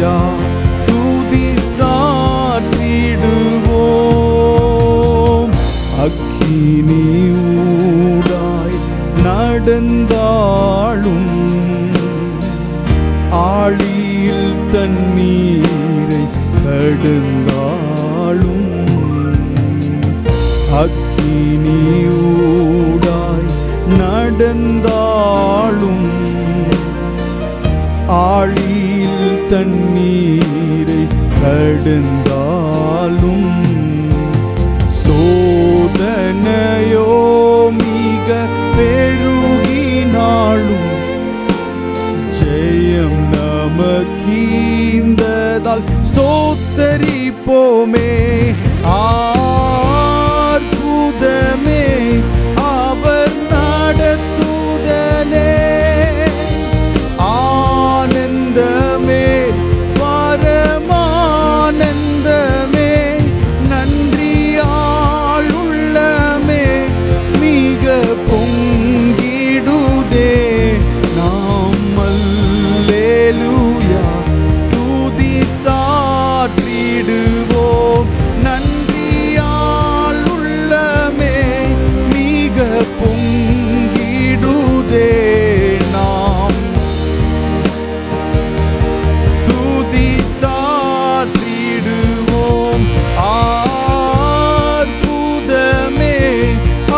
அல்லேலூயா துதி சாற்றிடுவோம். அக்கினி ஊடாய் நடந்தாலும் ஆழியில் தண்ணீரை கடந்தாலும் அக்கினி ஊடாய் நடந்தாலும் ஆழியில் தண்ணீரை கடந்தாலும் சோதனையோ மிக பெருகினாலும் ஜெயம் நமக்கீந்ததால் ஸ்தோத்தரிப்போமே. அற்புதமே அவர் நடத்துதலே, ஆனந்தமே பரமானந்தமே, நன்றியால் உள்ளமே மிக பொங்கிடுதே. நாம் அல்லேலூயா துதி சாற்றிடுவோம். நன்றியால் உள்ளமே மிக பொங்கிடுதே. நாம் துதி சாற்றிடுவோம். அற்புதமே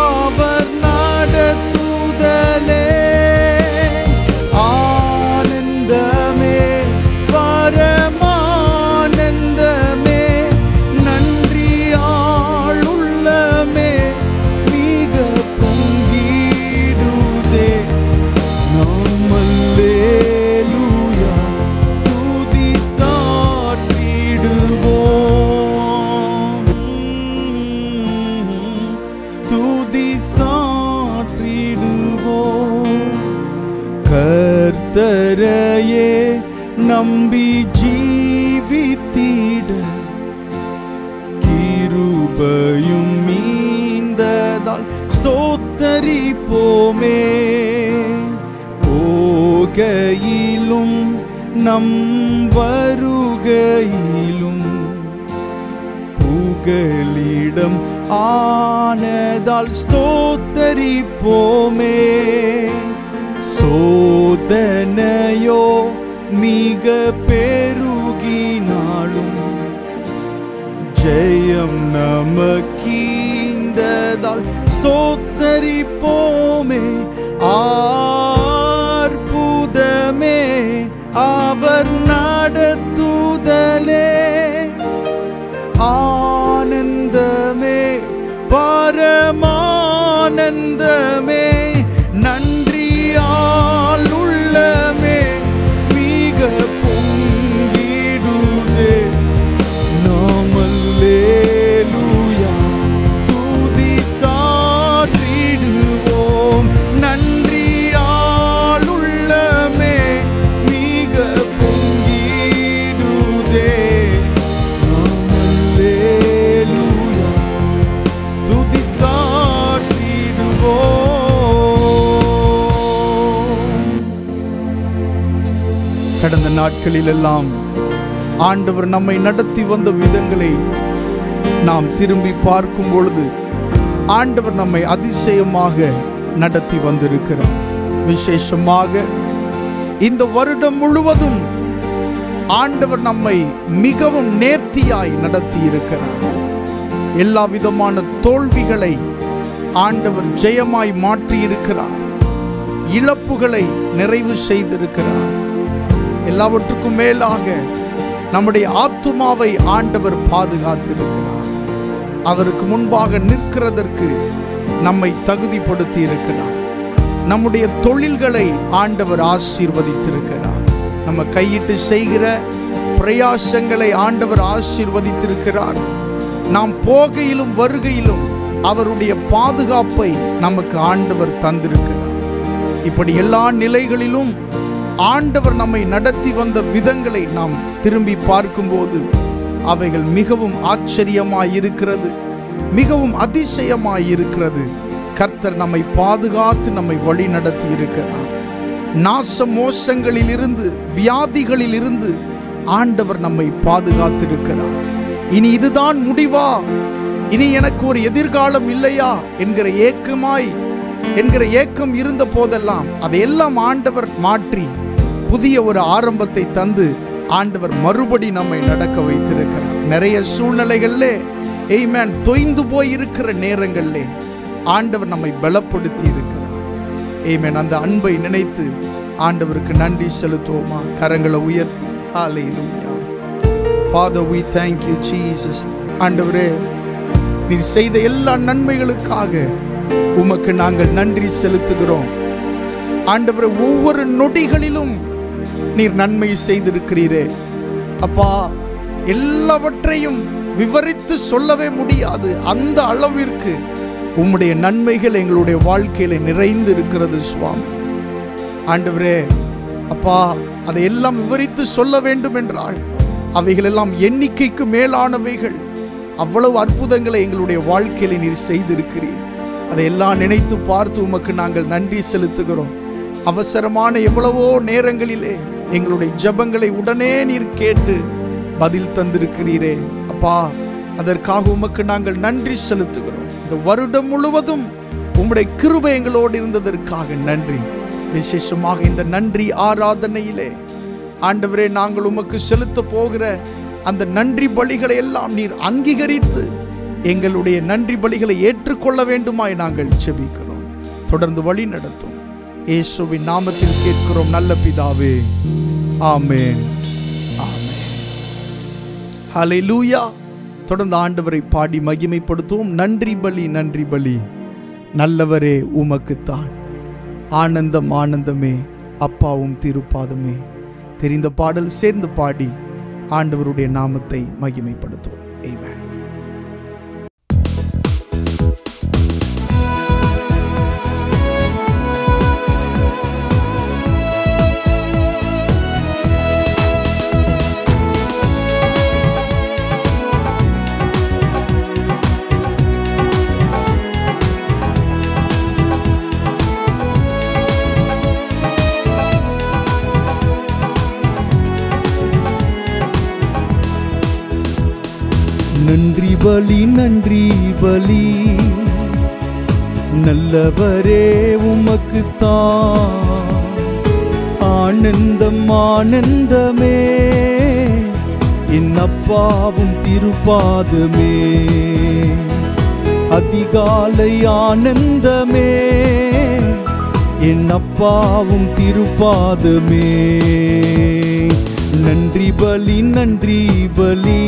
அவர் நடத்துதலே, ஆனந்தமே பரமானந்தமே, நன்றியால் உள்ளமே மிக பொங்கிடுதே. நாம் அல்லேலூயா துதி சாற்றிடுவோம். துதி சாற்றிடுவோம். கர்த்தரையே நம்பி ஜீவித்திட கிருபையும் மீந்ததால் ஸ்தோத்தரிப்போமே. போகையிலும் நம் வருகையிலும் புகலிடம் ஆனதால் ஸ்தோத்தரிப்போமே. சோதனையோ மிக பெருகினாலும் ஜெயம் நமக்கீந்ததால் ஸ்தோத்தரிப்போமே. அற்புதமே அவர் நடத்துதலே, ஆனந்தமே பரமானந்தமே, நன்றியால் உள்ளமே மிக பொங்கிடுதே. நாம் அல்லேலூயா துதி சாற்றிடுவோம். நன்றியால் உள்ளமே மிக பொங்கிடுதே. நாம் அல்லேலூயா துதி சாற்றிடுவோம். கடந்த நாட்களிலெல்லாம் ஆண்டவர் நம்மை நடத்தி வந்த விதங்களை நாம் திரும்பி பார்க்கும் பொழுது ஆண்டவர் நம்மை அதிசயமாக நடத்தி வந்திருக்கிறார். விசேஷமாக இந்த வருடம் முழுவதும் ஆண்டவர் நம்மை மிகவும் நேர்த்தியாய் நடத்தி இருக்கிறார். எல்லா விதமான தோல்விகளை ஆண்டவர் ஜெயமாய் மாற்றி இருக்கிறார். இழப்புகளை நிறைவு செய்திருக்கிறார். எல்லாவற்றுக்கும் மேலாக நம்முடைய ஆத்துமாவை ஆண்டவர் பாதுகாத்திருக்கிறார். அவருக்கு முன்பாக நிற்கிறதற்கு நம்மை தகுதிப்படுத்தி இருக்கிறார். நம்முடைய தொழில்களை ஆண்டவர் ஆசீர்வதித்திருக்கிறார். நம்ம கையிட்டு செய்கிற பிரயாசங்களை ஆண்டவர் ஆசீர்வதித்திருக்கிறார். நாம் போகையிலும் வருகையிலும் அவருடைய பாதுகாப்பை நமக்கு ஆண்டவர் தந்திருக்கிறார். இப்படி எல்லா நிலைகளிலும் ஆண்டவர் நம்மை நடத்தி வந்த விதங்களை நாம் திரும்பி பார்க்கும்போது அவைகள் மிகவும் ஆச்சரியமாயிருக்கிறது, மிகவும் அதிசயமாயிருக்கிறது. கர்த்தர் நம்மை பாதுகாத்து நம்மை வழி நடத்தி இருக்கிறார். நாச மோசங்களில் இருந்து, வியாதிகளில் இருந்து ஆண்டவர் நம்மை பாதுகாத்திருக்கிறார். இனி இதுதான் முடிவா, இனி எனக்கு ஒரு எதிர்காலம் இல்லையா என்கிற ஏக்கம் இருந்த போதெல்லாம் அதையெல்லாம் ஆண்டவர் மாற்றி புதிய ஒரு ஆரம்பத்தை தந்து ஆண்டவர் மறுபடி நம்மை நடக்க வைத்திருக்கிறார். நிறைய சூழ்நிலைகளிலே ஆமென் தொய்ந்து போய் இருக்கிற நேரங்களிலே ஆண்டவர் நம்மை பலப்படுத்தி இருக்கிறார். ஆமென். அந்த அன்பை நினைத்து ஆண்டவருக்கு நன்றி செலுத்துவோமா? கரங்களை உயர்த்தி ஹல்லேலூயா. Father, we thank you Jesus. ஆண்டவரே, நீர் செய்த எல்லா நன்மைகளுக்காக உமக்கு நாங்கள் நன்றி செலுத்துகிறோம். ஆண்டவரே, ஒவ்வொரு நொடிகளிலும் நீர் நன்மை செய்திருக்கிறீரே அப்பா. எல்லாவற்றையும் விவரித்து சொல்லவே முடியாது, அந்த அளவிற்கு உம்முடைய நன்மைகள் எங்களுடைய வாழ்க்கையில நிறைந்து இருக்கிறது சுவாமி. ஆண்டவரே அப்பா, அதையெல்லாம் விவரித்து சொல்ல வேண்டும் என்றால் அவைகளெல்லாம் எண்ணிக்கைக்கு மேலானவைகள். அவ்வளவு அற்புதங்களை எங்களுடைய வாழ்க்கையில நீர் செய்திருக்கிறீர். அதையெல்லாம் நினைத்து பார்த்து உமக்கு நாங்கள் நன்றி செலுத்துகிறோம். அவசரமான எவ்வளவோ நேரங்களிலே எங்களுடைய ஜெபங்களை உடனே நீர் கேட்டு பதில் தந்திருக்கிறீரே அப்பா. அதற்காக உமக்கு நாங்கள் நன்றி செலுத்துகிறோம். இந்த வருடம் முழுவதும் உம்முடைய கிருபை எங்களோடு இருந்ததற்காக நன்றி. விசேஷமாக இந்த நன்றி ஆராதனையிலே ஆண்டவரே, நாங்கள் உமக்கு செலுத்த போகிற அந்த நன்றி பலிகளை எல்லாம் நீர் அங்கீகரித்து எங்களுடைய நன்றி பலிகளை ஏற்றுக்கொள்ள வேண்டுமாய் நாங்கள் ஜெபிக்கிறோம். தொடர்ந்து வழி நடத்தும் இயேசுவின் நாமத்தில் கேட்கிறோம் நல்ல பிதாவே, ஆமென், ஆமென். ஹல்லேலூயா. தொடர்ந்து ஆண்டவரை பாடி மகிமைப்படுத்துவோம். நன்றி பலி, நன்றி பலி நல்லவரே உமக்குத்தான். ஆனந்தம் ஆனந்தமே அப்பாவும் திருப்பாதமே. தெரிந்த பாடல் சேர்ந்து பாடி ஆண்டவருடைய நாமத்தை மகிமைப்படுத்துவோம். ஆமென். நன்றி பலி, நன்றி பலி நல்லவரே உமக்குத்தான். ஆனந்தம் ஆனந்தமே என் அப்பாவும் திருப்பாதமே. அதிகாலை ஆனந்தமே என் அப்பாவும் திருப்பாதமே. நன்றி பலி, நன்றி பலி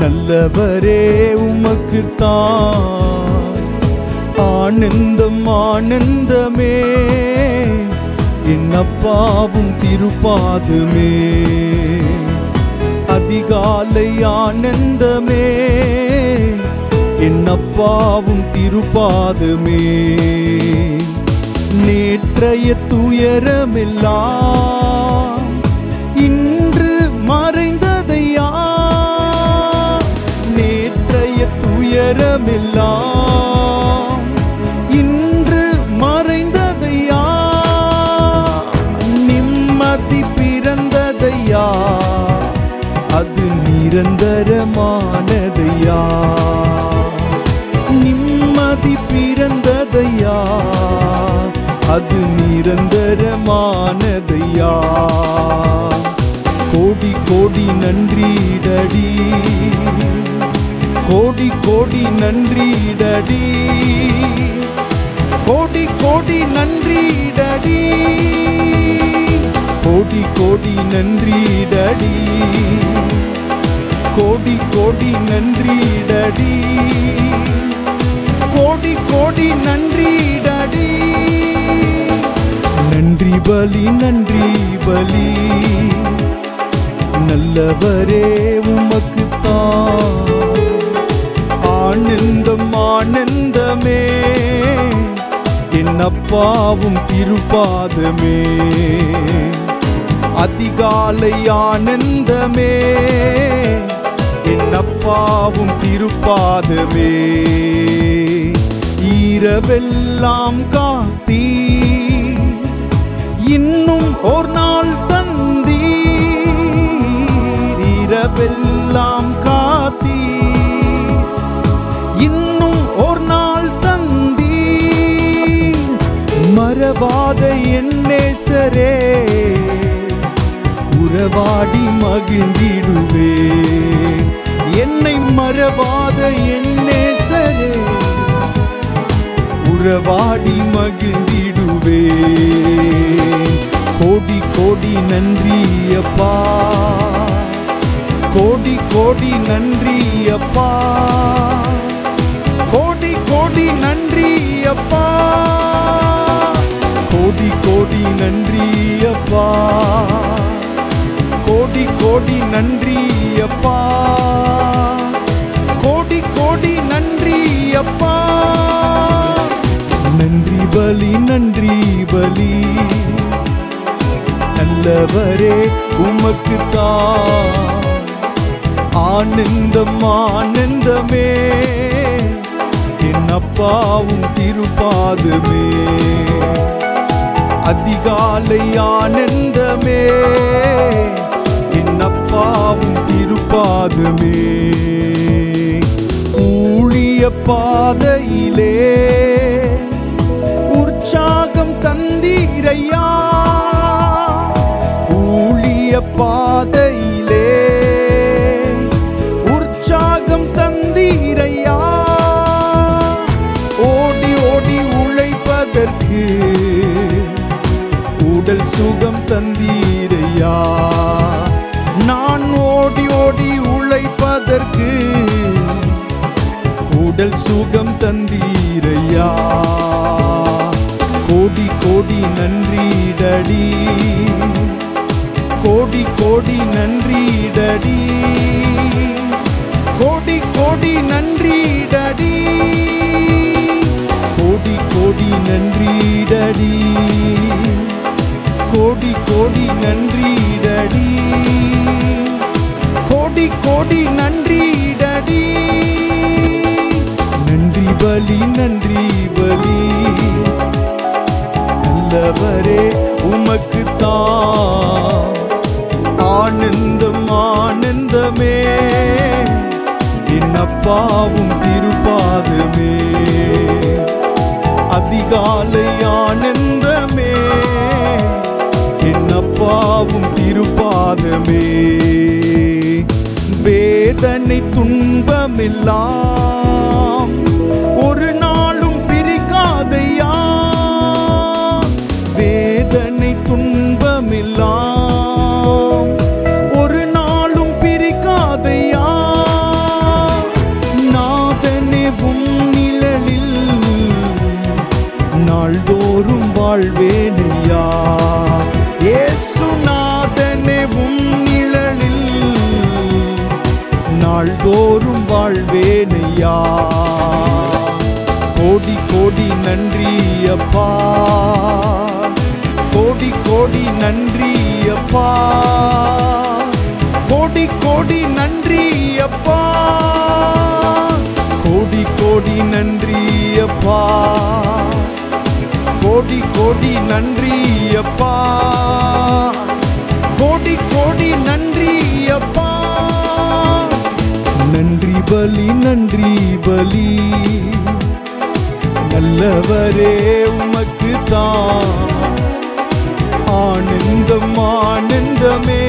நல்லவரே உமக்குத்தான். ஆனந்தம் ஆனந்தமே என் அப்பாவும் திருப்பாதமே. அதிகாலை ஆனந்தமே என் அப்பாவும் திருப்பாதமே. நேற்றைய துயரமெல்லாம் இன்று மறைந்ததையா. நேற்றைய துயரமெல்லாம் இன்று மறைந்ததையா. நிம்மதி பிறந்ததையா, அது நிரந்தரமானதையா. நிம்மதி பிறந்ததையா, அது நிரந்தரமானதையா. கோடி கோடி நன்றிடடி, கோடி கோடி நன்றிடடி, கோடி கோடி நன்றிடடி, கோடி கோடி நன்றிடடி, கோடி கோடி நன்றிடடி, கோடி கோடி நன்றிடடி. நன்றி பலி, நன்றி பலி நல்லவரே உமக்குத்தான். ஆனந்தம் ஆனந்தமே என் அப்பாவும் திருப்பாதமே. அதிகாலை ஆனந்தமே என் அப்பாவும் திருப்பாதமே. இரவெல்லாம் காத்தீ, இன்னும் ஒரு நாள் தந்தீ. வாழ்வெல்லாம் காத்தீ, இன்னும் ஒரு நாள் தந்தீ. மறவாத என் நேசரே, உறவாடி மகிழ்ந்திடுவே. என்னை மறவாத என் நேசரே, உறவாடி மகிழ்ந்திடுவே. கோடி கோடி நன்றி அப்பா, கோடி கோடி நன்றி அப்பா, கோடி கோடி நன்றி அப்பா, கோடி கோடி நன்றி அப்பா, கோடி கோடி நன்றி அப்பா, கோடி கோடி நன்றி அப்பா. நன்றி பலி நன்றி பலி, நல்லவரே உமக்குத்தான் ஆனந்தம் ஆனந்தமே. என் அப்பாவும் திருப்பாதமே, அதிகாலை ஆனந்தமே. என் அப்பாவும் திருப்பாதமே. ஊழிய பாதையிலே உற்சாகம் தந்தீரையா, ஊழிய பாதையிலே உற்சாகம் தந்தீரையா. ஓடி ஓடி உழைப்பதற்கு உடல் சுகம் தந்தீரையா. நான் ஓடி ஓடி உழைப்பதற்கு உடல் சுகம் தந்தீரையா. கோடி கோடி நன்றி டடி, கோடி கோடி நன்றி டடி, கோடி கோடி நன்றி டடி, கோடி கோடி நன்றி டடி, கோடி கோடி நன்றி டடி, கோடி கோடி நன்றி டடி. நன்றி பலி நன்றி பலி, நல்லவரே உமக்குத்தான் ஆனந்தம் ஆனந்தமே. என் அப்பாவும் திருப்பாதமே, அதிகாலை ஆனந்தமே. என் அப்பாவும் திருப்பாதமே. வேதனை துன்பமெல்லாம் ஒரு நாளும் பிரிக்காதையா, வேதனை துன்பமெல்லாம் ஒரு நாளும் பிரிக்காதையா. நாதனே உம் நிழலில் நாள்தோறும் வாழ்வேனையா. இயேசுநாதனே உம் நிழலில் நாள்தோறும் வாழ்வேனையா. கோடி கோடி நன்றி அப்பா, கோடி கோடி நன்றி அப்பா, கோடி கோடி நன்றி அப்பா, கோடி கோடி நன்றி அப்பா, கோடி கோடி நன்றி அப்பா, கோடி கோடி நன்றி அப்பா. நன்றி பலி நன்றி பலி, நல்லவரே உமக்குத்தான் ஆனந்தம் ஆனந்தமே.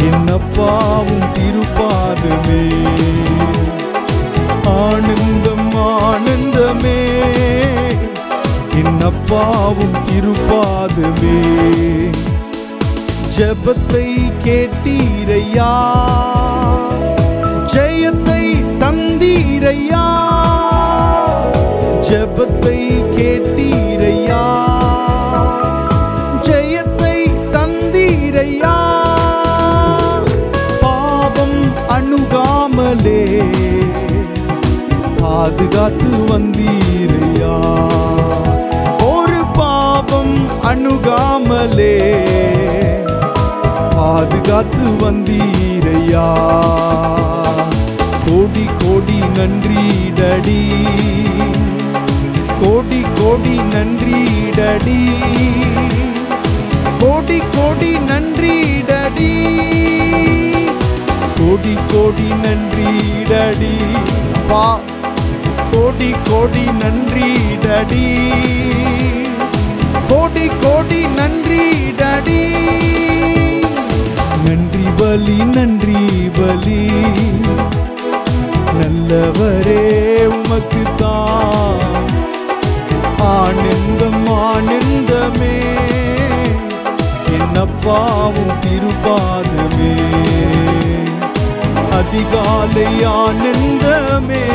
என் அப்பாவும் திருப்பாதமே, ஆனந்தம் ஆனந்தமே. என் அப்பாவும் திருப்பாதமே. ஜெபத்தை கேட்டீரையா, ஜெயத்தை தந்தீரையா. ஜெபத்தை கேட்டீரையா, ஜெயத்தை தந்தீரையா. பாவம் அணுகாமலே பாதுகாத்து வந்தீரையா. ஒரு பாவம் அணுகாமலே பாதுகாத்து வந்தீரையா. கோடி கோடி நன்றி டடி, கோடி கோடி நன்றி டடி, கோடி கோடி நன்றி டடி, கோடி கோடி நன்றி டாடி அப்பா, கோடி கோடி நன்றி டாடி, கோடி கோடி நன்றி டாடி. நன்றி பலி நன்றி பலி, நல்லவரே உமக்கு தான் ஆனந்தம் ஆனந்தமே, என்னப்பாவும் திருப்பாதமே, அதிகாலை ஆனந்தமே,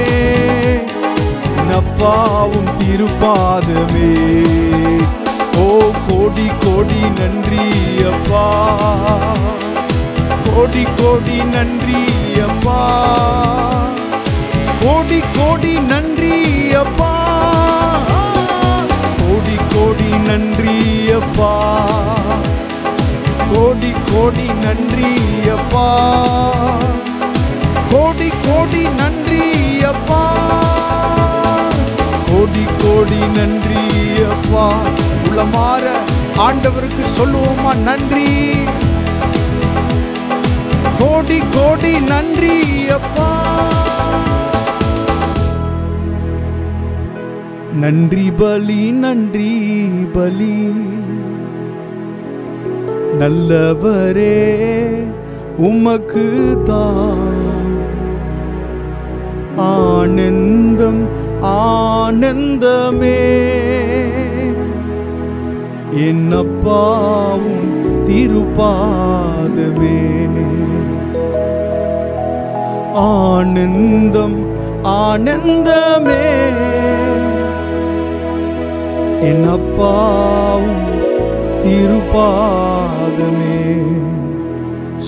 என்னப்பாவும் திருப்பாதமே. ஓ கோடி கோடி நன்றி அப்பா, கோடி கோடி நன்றி அப்பா, கோடி கோடி நன்றி அப்பா, கோடி கோடி நன்றி அப்பா, கோடி கோடி நன்றி அப்பா, கோடி கோடி நன்றி அப்பா, கோடி கோடி நன்றி அப்பா. உள்ளமாற ஆண்டவருக்கு சொல்லுவோமா நன்றி, கோடி கோடி நன்றி அப்பா. நன்றி பலி நன்றி பலி, நல்லவரே உமக்கு தான் ஆனந்தம் ஆனந்தமே, என்னப்பாவும் திருப்பாதமே, ஆனந்தம் ஆனந்தமே, என்னப்பாவும் திருப்பாதமே.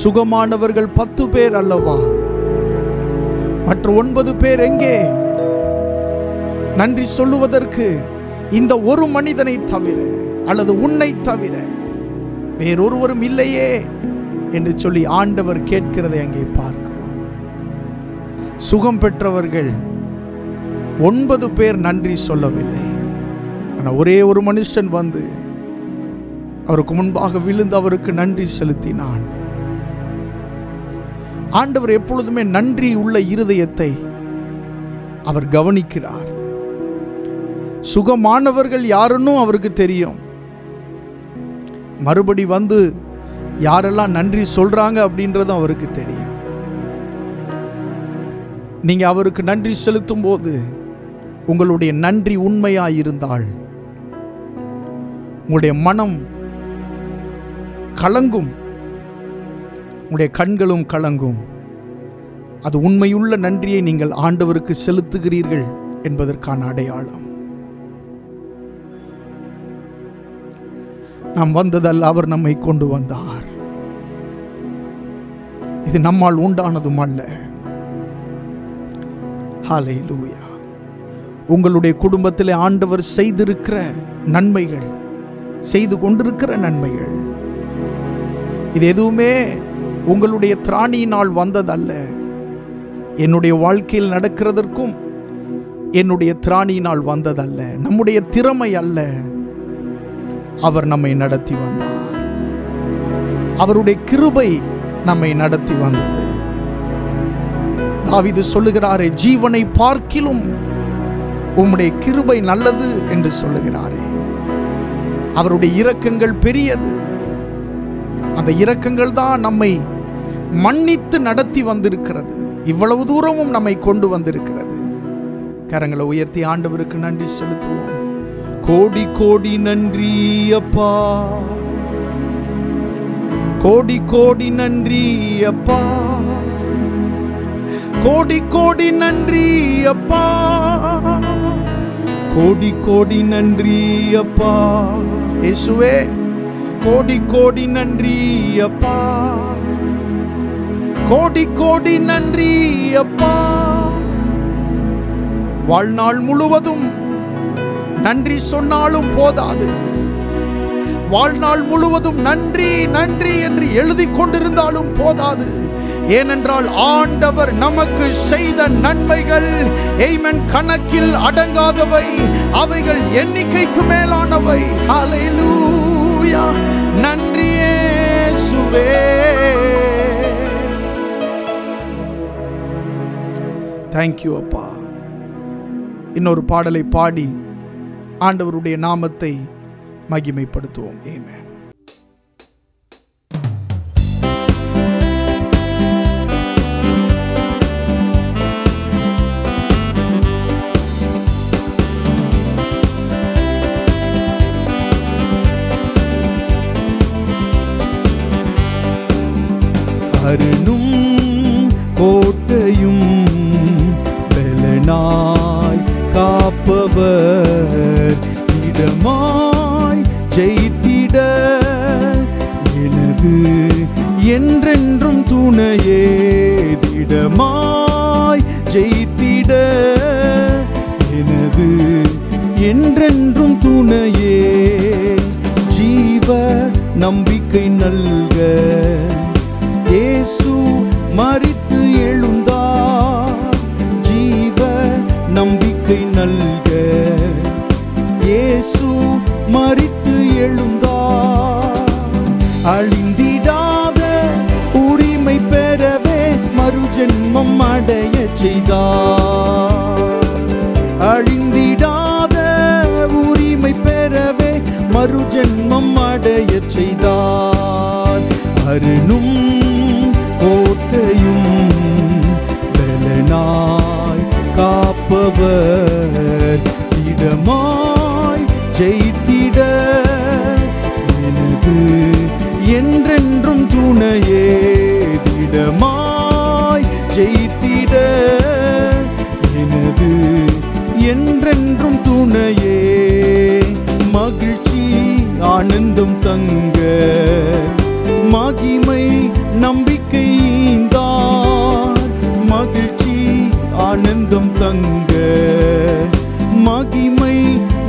சுகமானவர்கள் 10 பேர் அல்லவா, மற்ற 9 பேர் எங்கே? நன்றி சொல்லுவதற்கு இந்த ஒரு மனிதனை தவிர அல்லது உன்னை தவிர வேறொருவரும் இல்லையே என்று சொல்லி ஆண்டவர் கேட்கிறதை அங்கே பார்க்கிறோம். சுகம் பெற்றவர்கள் 9 பேர் நன்றி சொல்லவில்லை. ஆனால் ஒரே ஒரு மனுஷன் வந்து அவருக்கு முன்பாக விழுந்து அவருக்கு நன்றி செலுத்தினான். ஆண்டவர் எப்பொழுதுமே நன்றி உள்ள இருதயத்தை அவர் கவனிக்கிறார். சுகமானவர்கள் யாருன்னு அவருக்கு தெரியும். மறுபடி வந்து யாரெல்லாம் நன்றி சொல்றாங்க அப்படின்றது அவருக்கு தெரியும். நீங்க அவருக்கு நன்றி செலுத்தும் போது உங்களுடைய நன்றி உண்மையாயிருந்தால் உங்களுடைய மனம் கலங்கும், உங்களுடைய கண்களும் கலங்கும். அது உண்மையுள்ள நன்றியை நீங்கள் ஆண்டவருக்கு செலுத்துகிறீர்கள் என்பதற்கான அடையாளம். நாம் வந்ததல்ல, அவர் நம்மை கொண்டு வந்தார். இது நம்மால் உண்டானதும் அல்ல. ஹல்லேலூயா. உங்களுடைய குடும்பத்திலே ஆண்டவர் செய்திருக்கிற நன்மைகள், செய்து கொண்டிருக்கிற நன்மைகள், இது எதுவுமே உங்களுடைய திராணியினால் வந்ததல்ல. என்னுடைய வாழ்க்கையில் நடக்கிறதற்கும் என்னுடைய திராணியினால் வந்ததல்ல, நம்முடைய திறமை அல்ல. அவர் நம்மை நடத்தி வந்தார். அவருடைய கிருபை நம்மை நடத்தி வந்தது. தாவீது சொல்லுகிறாரே, ஜீவனை பார்க்கிலும் உம்முடைய கிருபை நல்லது என்று சொல்லுகிறாரே. அவருடைய இரக்கங்கள் பெரியது. அந்த இரக்கங்கள் தான் நம்மை மன்னித்து நடத்தி வந்திருக்கிறது. இவ்வளவு தூரமும் நம்மை கொண்டு வந்திருக்கிறது. கரங்களை உயர்த்தி ஆண்டவருக்கு நன்றி செலுத்துவோம். கோடி கோடி நன்றி அப்பா, கோடி கோடி நன்றி அப்பா, கோடி கோடி நன்றி அப்பா, கோடி கோடி நன்றி அப்பா. இயேசுவே, கோடி கோடி நன்றி அப்பா, கோடி கோடி நன்றி அப்பா. வாழ்நாள் முழுவதும் நன்றி சொன்னாலும் போதாது. வாழ்நாள் முழுவதும் நன்றி நன்றி என்று எழுதி கொண்டிருந்தாலும் போதாது. ஏனென்றால் ஆண்டவர் நமக்கு செய்த நன்மைகள் ஆமென் கணக்கில் அடங்காதவை, அவைகள் எண்ணிக்கைக்கு மேலானவை. ஹல்லேலூயா. நன்றி இயேசுவே. தேங்க்யூ அப்பா. இன்னொரு பாடலை பாடி ஆண்டவருடைய நாமத்தை மகிமைப்படுத்துவோம். ஆமென். அருணும் கோட்டையும் பலனாய் காப்பவர், இடமாய் ஜெயித்திட எனது என்றென்றும் துணையே. இடமாய் ஜெயித்திட எனது என்றென்றும் துணையே. ஜீவ நம்பிக்கை நல்க இயேசு மரித்து எழுந்தார். ஜீவ நம்பிக்கை நல்க இயேசு மரித்து எழுந்தார். அழிந்திடாத உரிமை பெறவே மறுஜென்மம் அடைய செய்தார். அழிந்திடாத உரிமை பெறவே மறுஜென்மம் அடைய செய்தார். அருணும் கோட்டையும் பலனாய் காப்பவர், இடமாய் ஜெயித்திட எனது என்றென்றும் துணையே. இடமாய் ஜெயித்திட எனது என்றென்றும் துணையே. மகிழ்ச்சி ஆனந்தம் தங்க மகிமை நம்பிக்கை ஈந்தார். மகிழ்ச்சி ஆனந்தம் தங்க மகிமை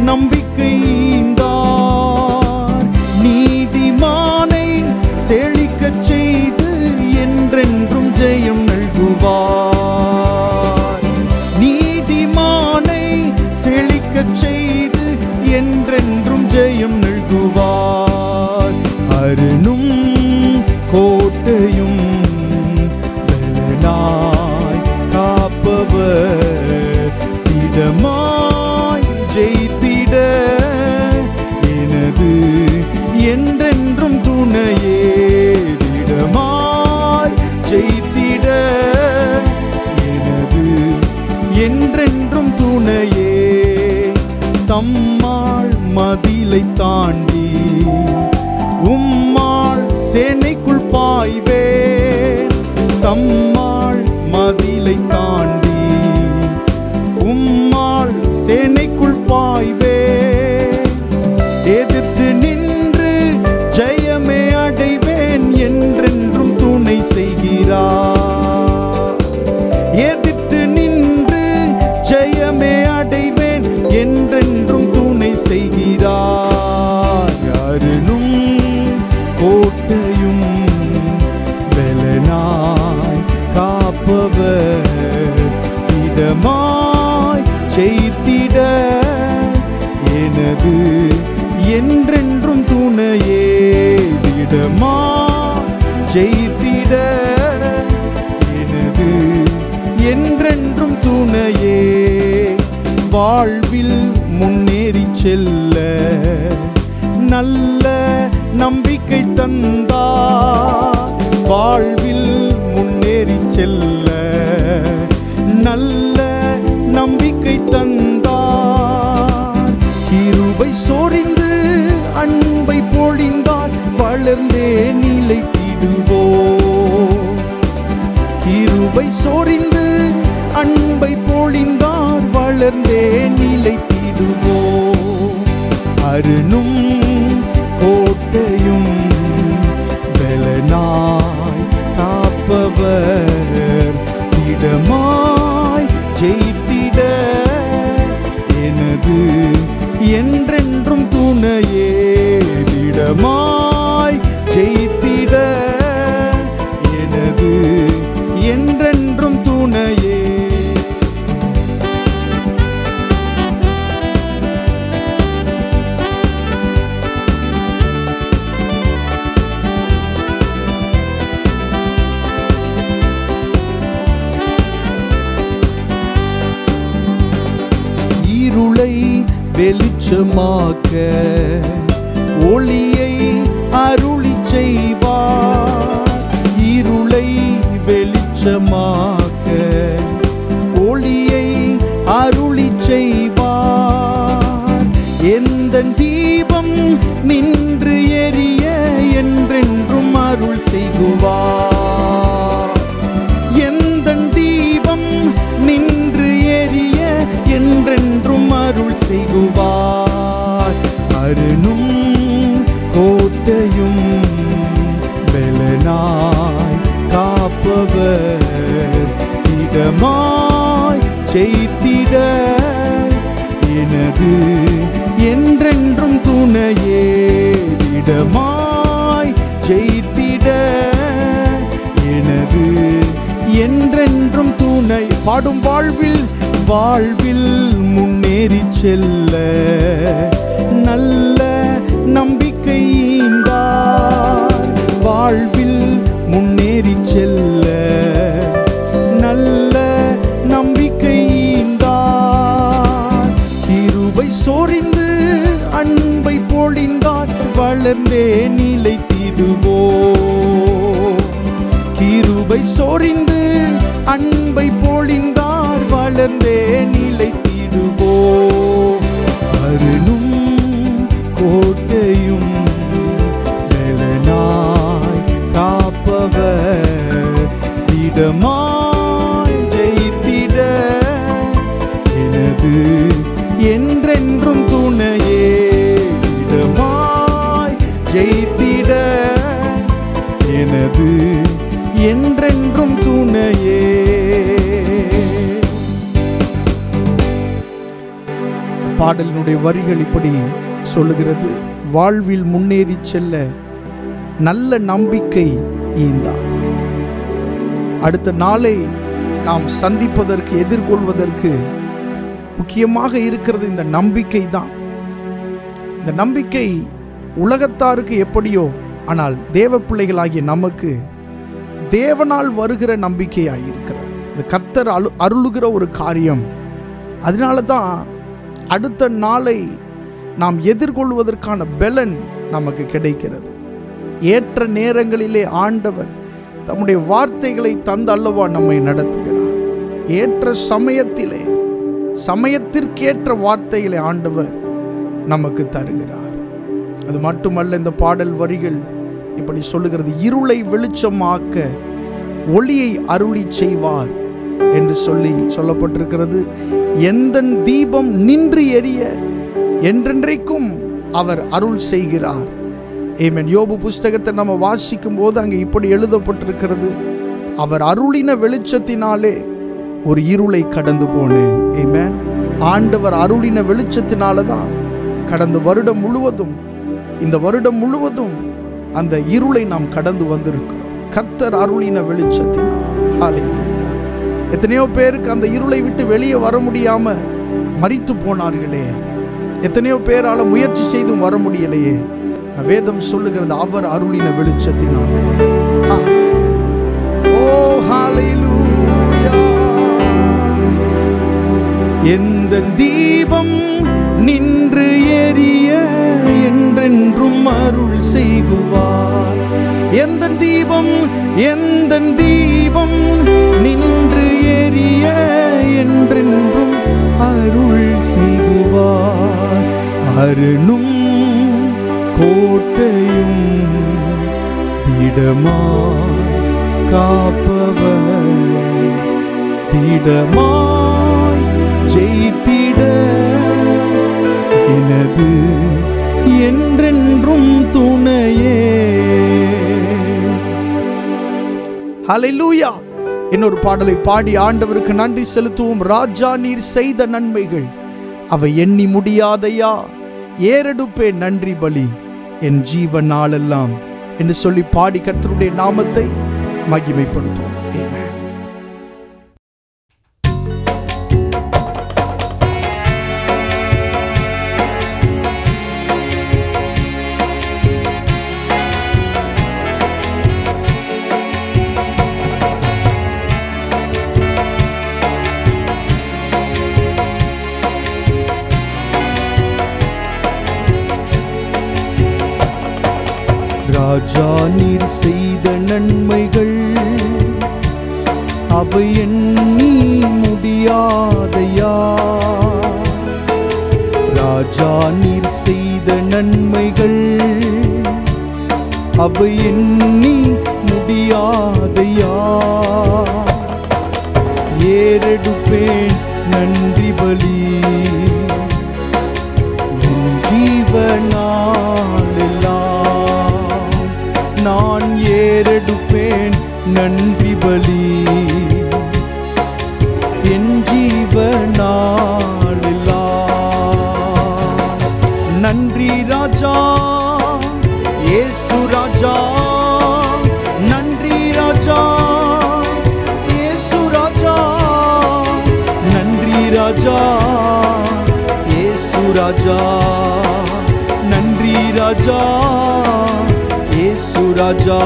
நம்பிக்கை ஈந்தார். நீதிமானை செழிக்கச் செய்து என்றென்றும் ஜெயம் நல்குவார். நீதிமானை செழிக்கச் செய்து என்றென்றும் ஜெயம் நல்குவார். அருணும் கோட்டையும் பலனாய் காப்பவர், இடமாய் ஜெயித்திட எனது என்றென்றும் துணையே. இடமாய் ஜெயித்திட எனது என்றென்றும் துணையே. தம்மாள் மதிலை தாண்டி உம்மாள் சேனைக்குள் பாய்வே. தம்மாள் மதிலை தாண்டி உம்மாள் சேனைக்குள் பாய்வே. எதிர்த்து நின்று ஜெயமே அடைவேன் என்றென்றும் துணை செய்கிறார். எதிர்த்து நின்று ஜெயமே அடைவேன் என்றென்றும் துணை செய்கிறார். அருணும் கோட்டையும் பலனாய் காப்பவர், இடமாய் ஜெயித்திட எனது என்றென்றும் துணையே. இடமாய் ஜெயித்திட எனது என்றென்றும் துணையே. வாழ்வில் முன்னேறி செல்ல நல்ல நம்பிக்கை தந்தார். வாழ்வில் முன்னேறி செல்ல நல்ல நம்பிக்கை தந்தார். கிருபை சொரிந்து அன்பை பொழிந்தார், வளர்ந்தே நிலைத்திடுவோம். கிருபை சொரிந்து அன்பை பொழிந்தார், வளர்ந்தே நிலைத்திடுவோம். அருணும் கோட்டையும் பலனாய் காப்பவர், இடமாய் ஜெயித்திட எனது என்றென்றும் துணையே. இடமாய் ஜெயித்திட எனது என்றென்றும் துணையே. வெளிச்சமாக்க ஒளியை அருளி செய்வார். இருளை வெளிச்சமாக்க ஒளியை அருளி செய்வார். எந்த தீபம் நின்று எரிய என்றென்றும் அருள் செய்குவார். எந்த தீபம் நின்று எரிய என்றென்றும் அருள் செய்குவார். அருணும் கோட்டையும் பெலனாய் காப்பவர் இடமாய் செய்திட எனது என்றென்றும் துணையே. இடமாய் செய்திட எனது என்றென்றும் துணை. பாடும் வாழ்வில் முன்னேறி செல்ல நல்ல நம்பிக்கை ஈந்தார். வாழ்வில் முன்னேறி செல்ல நல்ல நம்பிக்கை ஈந்தார். கிருபை சொரிந்து அன்பை பொழிந்தார். வளர்ந்தே நிலைத்திடுவோ. கிருபை சொரிந்து அன்பை பொழிந்தார். வளர்ந்தே நிலைத்திடுவோ. அருணும் கோட்டையும் பெலனாய் காப்பவர் இடமாய் ஜெயித்திட எனது என்றென்றும் துணையே. இடமாய் ஜெயித்திட எனது என்றென்றும் துணையே. பாடலினுடைய வரிகள் இப்படி சொல்லுகிறது. வாழ்வில் முன்னேறி செல்ல நல்ல நம்பிக்கை ஈந்தார். அடுத்த நாளை நாம் சந்திப்பதற்கு எதிர்கொள்வதற்கு முக்கியமாக இருக்கிறது இந்த நம்பிக்கை தான். இந்த நம்பிக்கை உலகத்தாருக்கு எப்படியோ, ஆனால் தேவ பிள்ளைகளாகிய நமக்கு தேவனால் வருகிற நம்பிக்கையாயிருக்கிறது. இது கர்த்தர் அருளுகிற ஒரு காரியம். அதனால தான் அடுத்த நாளை நாம் எதிர்கொள்வதற்கான பலன் நமக்கு கிடைக்கிறது. ஏற்ற நேரங்களிலே ஆண்டவர் தம்முடைய வார்த்தைகளை தந்து அல்லவா நம்மை நடத்துகிறார். ஏற்ற சமயத்திலே சமயத்திற்கேற்ற வார்த்தைகளை ஆண்டவர் நமக்கு தருகிறார். அது மட்டுமல்ல, இந்த பாடல் வரிகள் இப்படி சொல்லுகிறது. இருளை வெளிச்சமாக்க ஒளியை அருளி செய்வார் என்று சொல்லப்பட்டிருக்கிறது. எந்த தீபம் நின்று எரிய என்றென்றைக்கும் அவர் அருள் செய்கிறார். ஆமென். யோபு புஸ்தகத்தை நம்ம வாசிக்கும் போது அங்கே இப்படி எழுதப்பட்டிருக்கிறது. அவர் அருளின வெளிச்சத்தினாலே ஒரு இருளை கடந்து போனேன். ஆமென். ஆண்டவர் அருளின வெளிச்சத்தினால தான் கடந்த வருடம் முழுவதும், இந்த வருடம் முழுவதும் அந்த இருளை நாம் கடந்து வந்திருக்கிறோம். கர்த்தர் அருளின வெளிச்சத்தினால். ஹல்லேலூயா. எத்தனையோ பேருக்கு அந்த இருளை விட்டு வெளியே வர முடியாம மரித்து போனார்களே. எத்தனையோ பேரால முயற்சி செய்தும் வர முடியலையே. வேதம் சொல்லுகிறது, அவர் அருளின வெளிச்சத்தினாலே. ஓ ஹல்லேலூயா. எந்த தீபம் நின்று எரிய என்றென்றும் அருள் செய்குவார். எந்த தீபம் நின்று எரிய என்றென்றும் அருள் செய்குவார். அருணும் கோட்டையும் திடமாய் காப்பவர் திடமாய் ஜெயித்திட எனது என்றென்றும் துணையே. ஹல்லேலூயா. இன்னொரு பாடலை பாடி ஆண்டவருக்கு நன்றி செலுத்துவோம். ராஜா, நீர் செய்த நன்மைகள் அவை எண்ணி முடியாதையா. ஏறெடுப்பேன் நன்றி பலி என் ஜீவன் நாளெல்லாம் என்று சொல்லி பாடி கர்த்தருடைய நாமத்தை மகிமைப்படுத்துவோம். ஆமென். ராஜா நீர் செய்த நன்மைகள் அவை எண்ணி முடியாதையா. ராஜா நீர் செய்த நன்மைகள் அவை எண்ணி முடியாதையா. ஏறெடுப்பேன் நன்றி பலி என் ஜீவனாலெல்லாம். நான் ஏறெடுப்பேன் நன்றி பலி என் ஜீவனாலெல்லாம். நன்றி ராஜா இயேசு ராஜா, நன்றி ராஜா இயேசு ராஜா, நன்றி ராஜா இயேசு ராஜா, நன்றி ராஜா இயேசு ராஜா.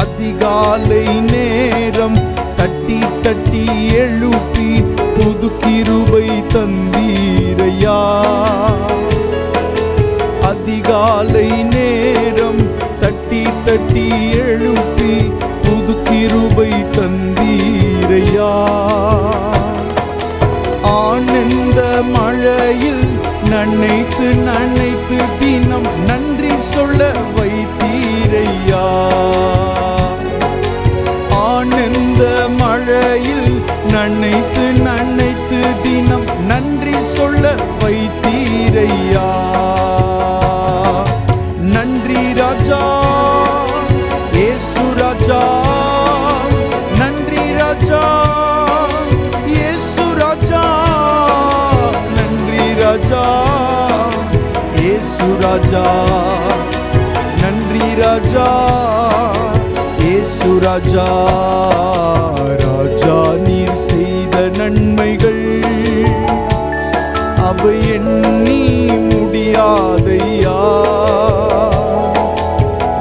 அதிகாலை நேரம் தட்டி தட்டி எழுப்பி புது கிருபை தந்தீரையா. அதிகாலை நேரம் தட்டி தட்டி எழுப்பி புது கிருபை தந்தீரையா. ஆனந்த மழையில் நனைத்து நனைத்து தினம் நன்றி சொல்ல வைத்தீரையா. ஆனந்த மழையில் நனைத்து நனைத்து தினம் நன்றி சொல்ல வைத்தீரையா. நன்றி ராஜா இயேசு ராஜா, நன்றி ராஜா இயேசு ராஜா, நன்றி ராஜா இயேசு ராஜா, நன்றி ராஜா இயேசு ராஜா. ராஜா நீர் செய்த நன்மைகள் அவை எண்ணி முடியாதையா.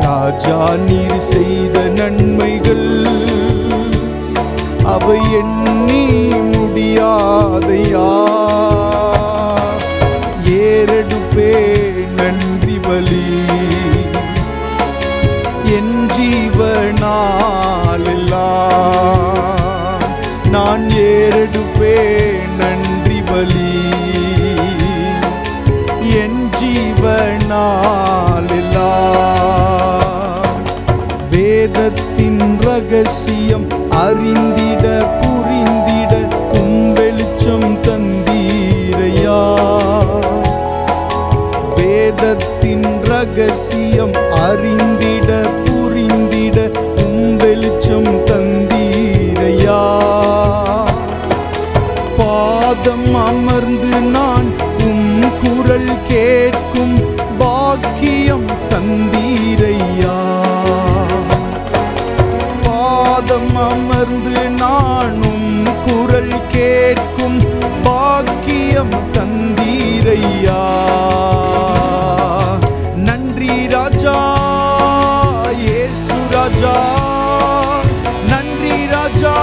ராஜா நீர் செய்த நன்மைகள் அவை எண்ணி முடியாதையா. ஏறெடுப்பே நன்றி பலி என் ஜீவனாலெல்லாம். நான் ஏறெடுப்பே நன்றி பலி என் ஜீவனாலெல்லாம். வேதத்தின் ரகசியம் அறிந்திட புரிந்திட வெளிச்சம் தந்தீரையா. வேதத்தின் ரகசியம் அறிந்திட புரிந்திட வெளிச்சம் தந்தீரையா. பாதம் அமர்ந்து நான் குரல் கேட்கும் பாக்கியம் தந்தீரையா. பாதம் அமர்ந்து நானும் குரல் கேட்கும் பாக்கியம் தந்தீரையா. நன்றி ராஜா இயேசு ராஜா, நன்றி ராஜா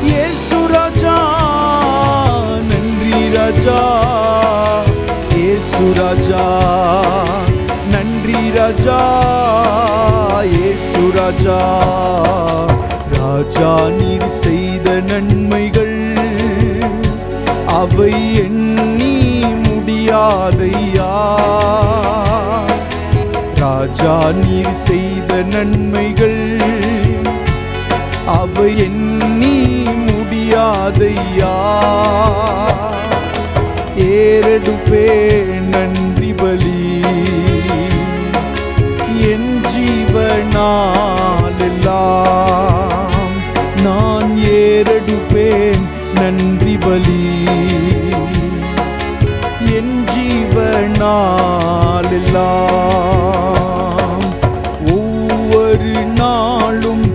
இயேசு ராஜா, நன்றி ராஜா இயேசு ராஜா, நன்றி ராஜா இயேசு ராஜா. ராஜா நீர் செய்த நன்மைகள் அவை எண்ணி முடியாதையா. ராஜா நீர் செய்த நன்மைகள் அவை எண்ணி முடியாதையா. ஏறெடுப்பே நன்றி பலி என் ஜீவனாலெல்லாம். நான் ஏறெடுப்பேன் நன்றி பலி என் ஜீவனாலெல்லாம். ஒவ்வொரு நாளும்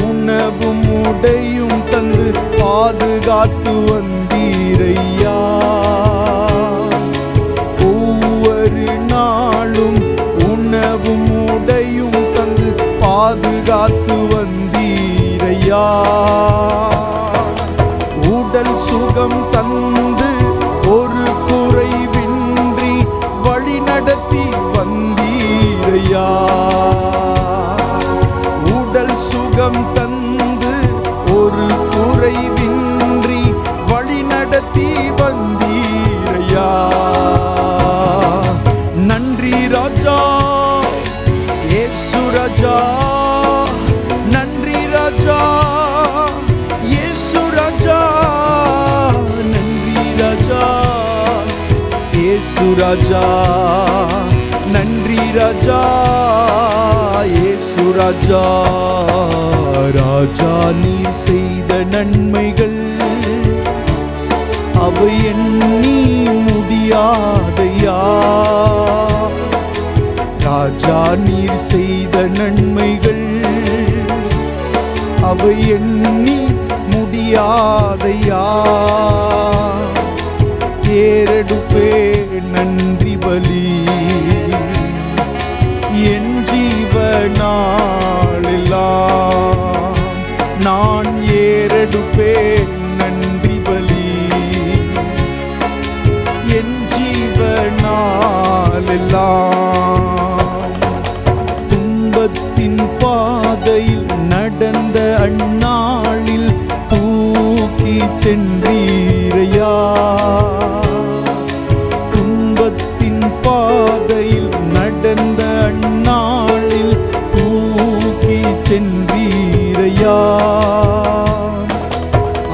உணவும் உடையும் தந்து பாதுகாத்து வந்தீரையா. ஒவ்வொரு நாளும் உணவும் உடையும் தந்து பாதுகாத்து வந்தீரையா. உடல் சுகம் தந்து ஒரு குறைவின்றி வழி நடத்தி வந்தீரையா. ராஜா, நன்றி ராஜா, இயேசு ராஜா, நன்றி ராஜா, இயேசு ராஜா, நன்றி ராஜா, இயேசு ராஜா. ராஜா, நீர் செய்த நன்மைகள் அவை எண்ணி முடியாதையா. ராஜா, நீர் செய்த நன்மைகள் அவை எண்ணி முடியாதையா. ஏறெடுப்பே நன்றி பலி, என் ஜீவனாளெல்லாம் நான் ஏறெடுப்பேன் நன்றி பலி, என் ஜீவனாளெல்லாம். துன்பத்தின் பாதையில் நடந்த அந்நாளில் தூக்கி சென்றீரையா. துன்பத்தின் பாதையில் நடந்த அந்நாளில் தூக்கி சென்றீரையா.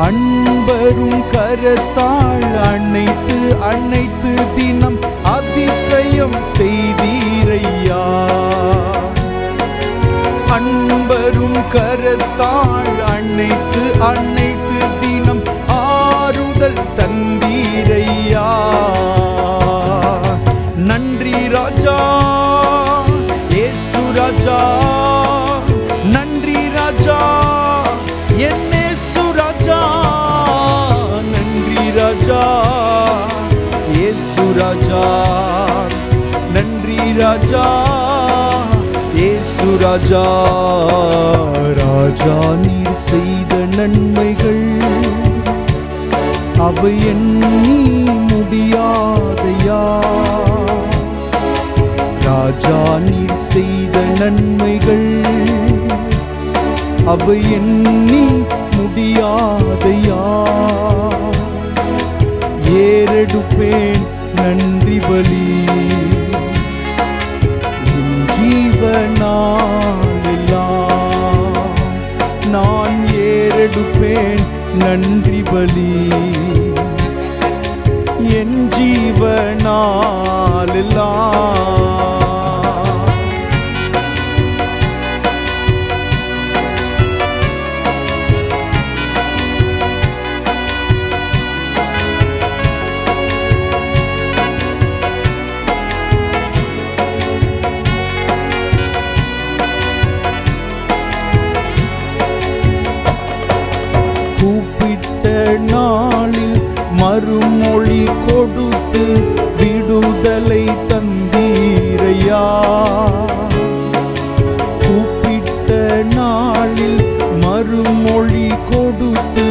அன்பரும் கரத்தாள் அணைத்து அணைத்து தினம் அதிசயம் செய்தீரையா. அன்பரும் கரத்தாள் அணைத்து அணைத்து தினம் ஆறுதல் தந்தீரையா. நன்றி ராஜா, இயேசு ராஜா, நன்றி ராஜா, என் இயேசு ராஜா, நன்றி ராஜா, இயேசு ராஜா, நன்றி ராஜா, இயேசு ராஜா. ராஜா, நீர் செய்த நன்மைகள் அவை எண்ணி முடியாதையா. ராஜா, நீர் செய்த நன்மைகள் அவை எண்ணி முடியாதையா. ஏறெடுப்பேன் நன்றி பலி, என் ஜீவனாளெல்லாம் நான் ஏறெடுப்பேன் நன்றி பலி, என் ஜீவனாளெல்லாம். கூப்பிட்ட நாளில் மறுமொழி கொடுத்து விடுதலை தந்தீரையா. கூப்பிட்ட நாளில் மறுமொழி கொடுத்து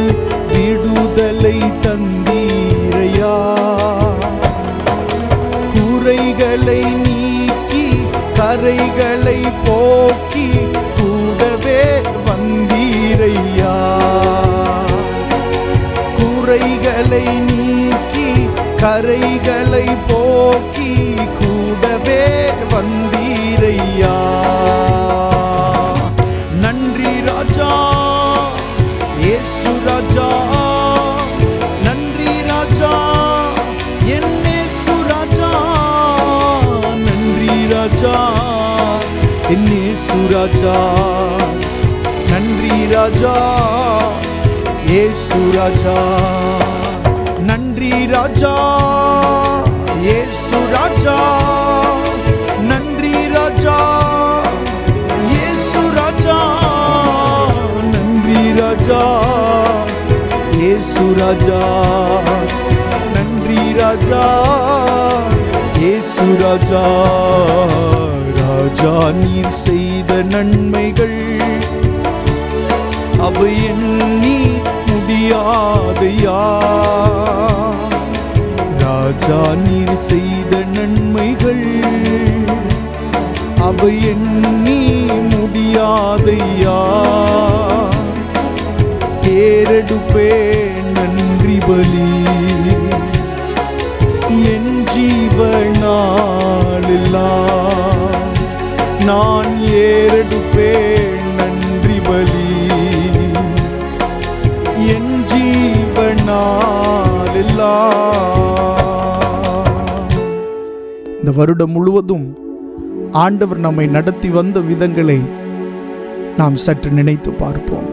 விடுதலை தந்தீரையா. குறைகளை நீக்கி கரைகளை போக்கி கூடவே வந்தீரையா. குறைகளை நீக்கி கரைகளை போக்கி கூடவே வந்தீரையா. நன்றி ராஜா, இயேசு ராஜா, நன்றி ராஜா, என் இயேசு ராஜா, நன்றி ராஜா, என் இயேசு ராஜா, நன்றி ராஜா, இயேசு ராஜா, நன்றி ராஜா, இயேசு ராஜா, நன்றி ராஜா, இயேசு ராஜா, நன்றி ராஜா, இயேசு ராஜா, நன்றி ராஜா, இயேசு ராஜா. ராஜா, நீர் செய்த நன்மைகள் அவை எண்ணி முடியாதையா. ராஜா, நீர் செய்த நன்மைகள் அவை எண்ணி முடியாதையா. ஏறெடுப்பே நன்றி பலி, என் ஜீவனாளெல்லாம் நான் ஏறெடுப்பேன் நன்றி பலி என் ஜீவனால் எல்லாம். இந்த வருடம் முழுவதும் ஆண்டவர் நம்மை நடத்தி வந்த விதங்களை நாம் சற்று நினைத்து பார்ப்போம்.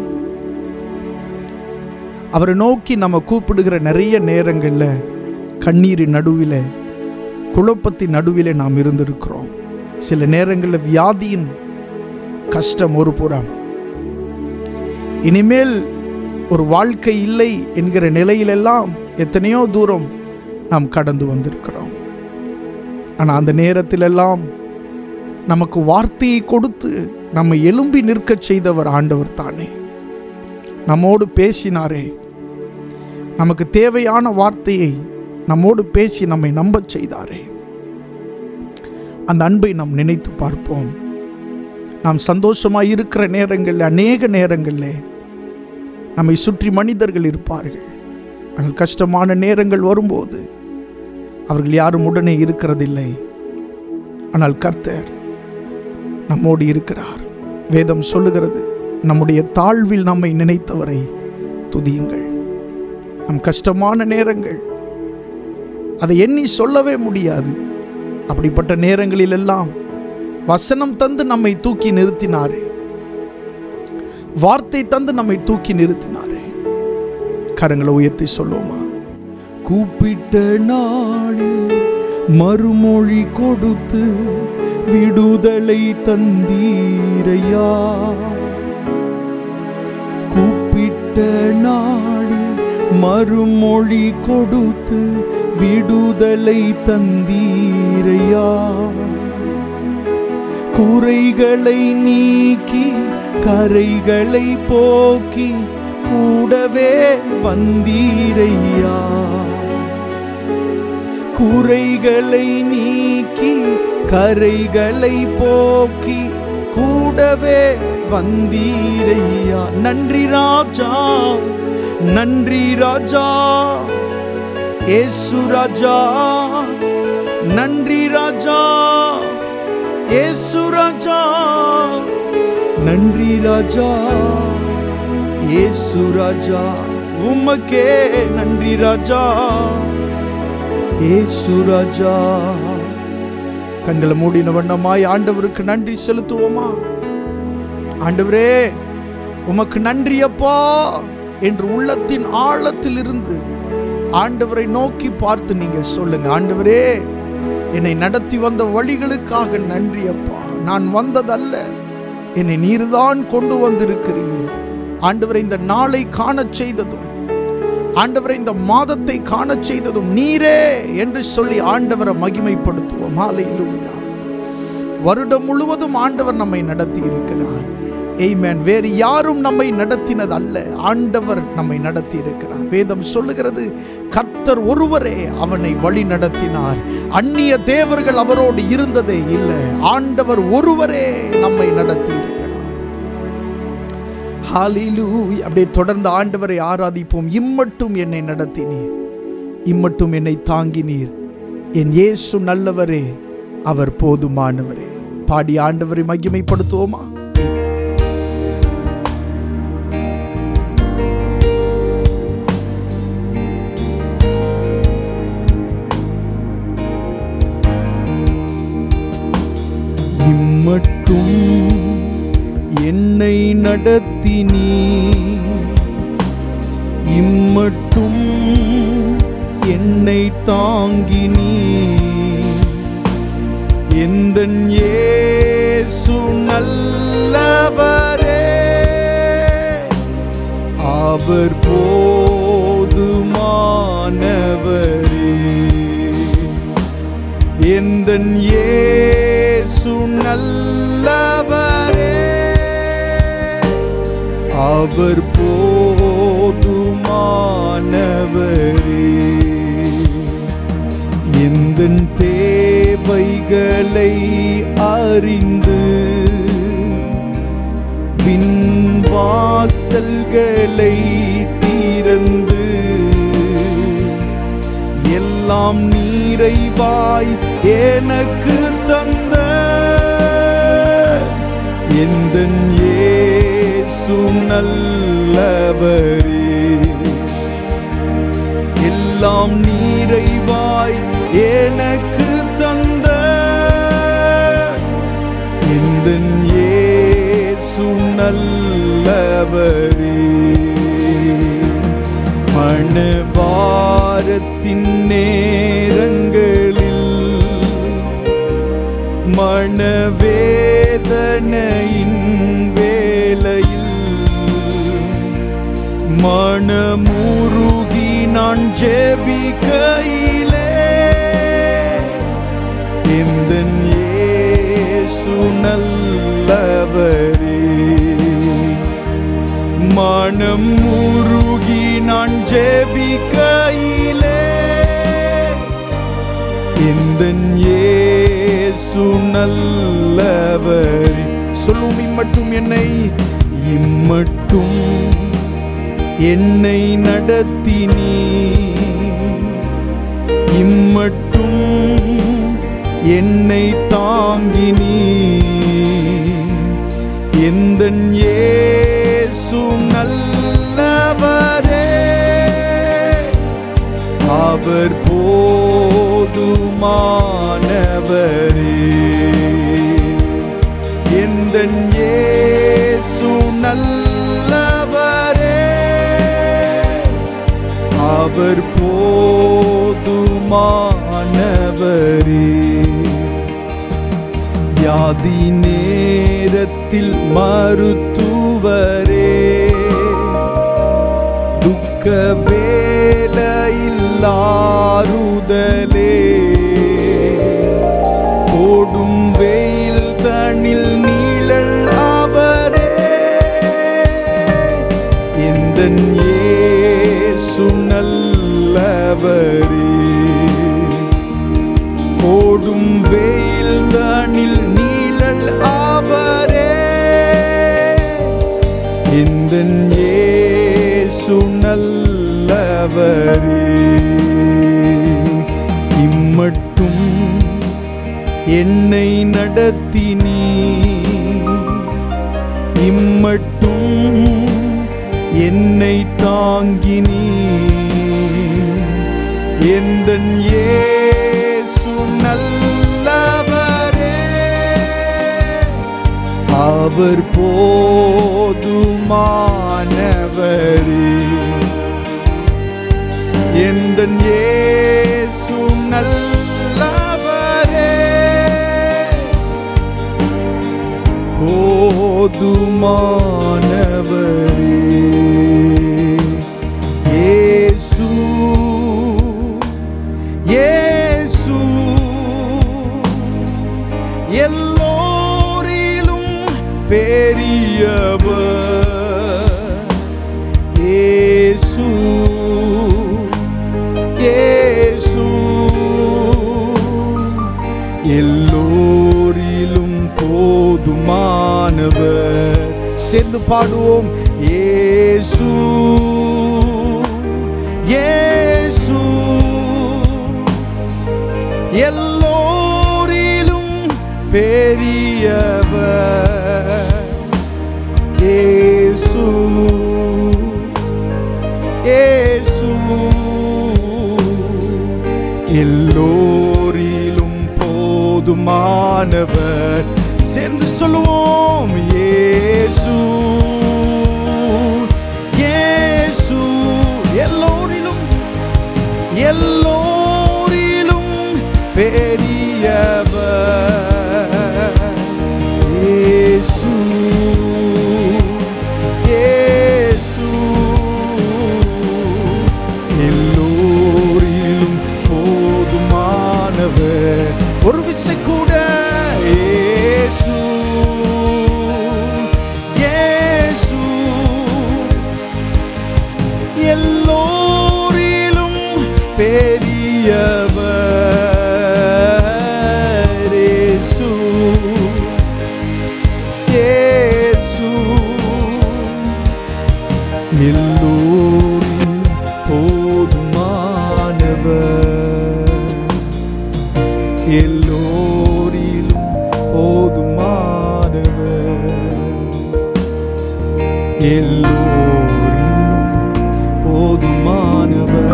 அவரை நோக்கி நம்ம கூப்பிடுகிற நிறைய நேரங்களில் கண்ணீரின் நடுவில், குழப்பத்தின் நடுவில் நாம் இருந்திருக்கிறோம். சில நேரங்களில் வியாதியின் கஷ்டம் ஒரு புறம், இனிமேல் ஒரு வாழ்க்கை இல்லை என்கிற நிலையிலெல்லாம் எத்தனையோ தூரம் நாம் கடந்து வந்திருக்கிறோம். ஆனால் அந்த நேரத்திலெல்லாம் நமக்கு வார்த்தையை கொடுத்து நம்மை எழும்பி நிற்க செய்தவர் ஆண்டவர் தானே. நம்மோடு பேசினாரே, நமக்கு தேவையான வார்த்தையை நம்மோடு பேசி நம்மை நம்பச் செய்தாரே. அந்த அன்பை நாம் நினைத்து பார்ப்போம். நாம் சந்தோஷமாக இருக்கிற நேரங்களில், அநேக நேரங்களில் நம்மை சுற்றி மனிதர்கள் இருப்பார்கள். ஆனால் கஷ்டமான நேரங்கள் வரும்போது அவர்கள் யாரும் உடனே இருக்கிறதில்லை. ஆனால் கர்த்தர் நம்மோடு இருக்கிறார். வேதம் சொல்லுகிறது, நம்முடைய தாழ்வில் நம்மை நினைத்தவரை துதியுங்கள். நம் கஷ்டமான நேரங்கள் அதை எண்ணி சொல்லவே முடியாது. அப்படிப்பட்ட நேரங்களிலெல்லாம் வசனம் தந்து நம்மை தூக்கி நிறுத்தினாரே, வார்த்தை தந்து நம்மை தூக்கி நிறுத்தினாரே. கரங்களை உயர்த்தி சொல்லுவோமா? கூப்பிட்ட நாளில் மறுமொழி கொடுத்து விடுதலை தந்தீரையா. கூப்பிட்ட நாளில் மறுமொழி கொடுத்து விடுதலை தந்தீரையா. குறைகளை நீக்கி கரைகளை போக்கி கூடவே வந்தீரையா. குறைகளை நீக்கி கரைகளை போக்கி கூடவே வந்தீரையா. நன்றி ராஜா, நன்றி ராஜா, இயேசு ராஜா. நன்றி ராஜா, இயேசு ராஜா. நன்றி ராஜா, இயேசு ராஜா. உமக்கே நன்றி ராஜா, இயேசு ராஜா. கண்களை மூடின வண்ணமாய் ஆண்டவருக்கு நன்றி செலுத்துவோமா? ஆண்டவரே, உமக்கு நன்றி அப்பா என்று உள்ளத்தின் ஆழத்தில் இருந்து ஆண்டவரை நோக்கி பார்த்து நீங்க சொல்லுங்க. ஆண்டவரே, என்னை நடத்தி வந்த வழிகளுக்காக நன்றி அப்பா. நான் வந்ததல்ல, என்னை நீர்தான் கொண்டு வந்திருக்கிறீர். ஆண்டவரை இந்த நாளை காணச் செய்ததும், ஆண்டவரை இந்த மாதத்தை காணச் செய்ததும் நீரே என்று சொல்லி ஆண்டவரை மகிமைப்படுத்துவோம். ஹல்லேலூயா. வருடம் முழுவதும் ஆண்டவர் நம்மை நடத்தி இருக்கிறார். ஆமென். வேறு யாரும் நம்மை நடத்தினது அல்ல, ஆண்டவர் நம்மை நடத்தி இருக்கிறார். வேதம் சொல்லுகிறது, கர்த்தர் ஒருவரே அவனை வழி நடத்தினார். அந்நிய தேவர்கள் அவரோடு இருந்ததே இல்லை. ஆண்டவர் ஒருவரே நம்மை நடத்தி இருக்கிறார். ஹல்லேலூயா. அப்படியே தொடர்ந்து ஆண்டவரை ஆராதிப்போம். இம்மட்டும் என்னை நடத்தினீர், இம்மட்டும் என்னை தாங்கினீர். என் இயேசு நல்லவரே, அவர் போதுமானவரே. பாடி ஆண்டவரை மகிமைப்படுத்துவோமா? இம்மட்டும் என்னை நடத்தினீ, இம்மட்டும் என்னை தாங்கினீ. எந்தன் இயேசு நல்லவரே, அவர் போதுமானவரே. எந்தன் இயேசு நல்லவரே, அவர் போதுமானவரே. எந்தன் தேவைகளை அறிந்து விண்வாசல்களை திறந்து எல்லாம் நிறைவாய் எனக்கு தந்த எந்தன் இயேசு நல்லவரே, எல்லாம் நிறைவாய் எனக்கு தந்த எந்தன் இயேசு நல்லவரே. மனபாரத்தின் நேரங்களில் மனவேதனையின் வேளையில் மனமுருகி நான் ஜெபிக்கையிலே எந்தன் இயேசு நல்லவரே, மனம் முருகி நான் ஜெபிக்கையிலே எந்தன் இயேசு நல்லவரே. சொல்லும் இம்மட்டும் என்னை நடத்தினீ, இம்மட்டும் என்னை தாங்கினீ, எந்தன் இயேசு நல்லவரே, அவர் போதுமானவரே. எந்தன் இயேசு நல்லவரே, அவர் போதுமானவரே. வியாதி நேரத்தில் மருத்துவரே, துக்க வேளையில் ஆறுதலே, ஓடும் வெயில் தனில் நீழல் அவரே. எந்தன் இயேசு நல்லவரே, ஓடும் வெயில் தனில் நீழல் அவரே. எந்தன் இயேசு நல்லவரே, இம்மட்டும் என்னை நடத்தினீ, இம்மட்டும் என்னை தாங்கினீ, எந்தன் இயேசு நல்லவரே, அவர் போதுமானவரே. எந்தன் இயேசு நல்லவரே, போதுமானவரே. இயேசு இயேசு எல்லோரிலும் பெரியவர். இயேசு இயேசு எல்லோரிலும் போதுமானவர். சேர்ந்து பாடுவோம். இயேசு இயேசு எல்லோரிலும் பெரியவர். இயேசு இயேசு எல்லோரிலும் போதுமானவர். சேர்ந்து சொல்லுவோம். இயேசு இயேசு எல்லோரிலும் எல்லோரிலும் பெரியவர். இயேசு இயேசு எல்லோரிலும் போதுமானவர். ஒரு விசை கூட இயேசு இயேசு எல்லோரிலும் பெரியவர். இயேசு இயேசு எல்லோரிலும் போதுமானவர். எல்லோரிலும் போதுமானவர். எல்லோரிலும் போதுமானவர்.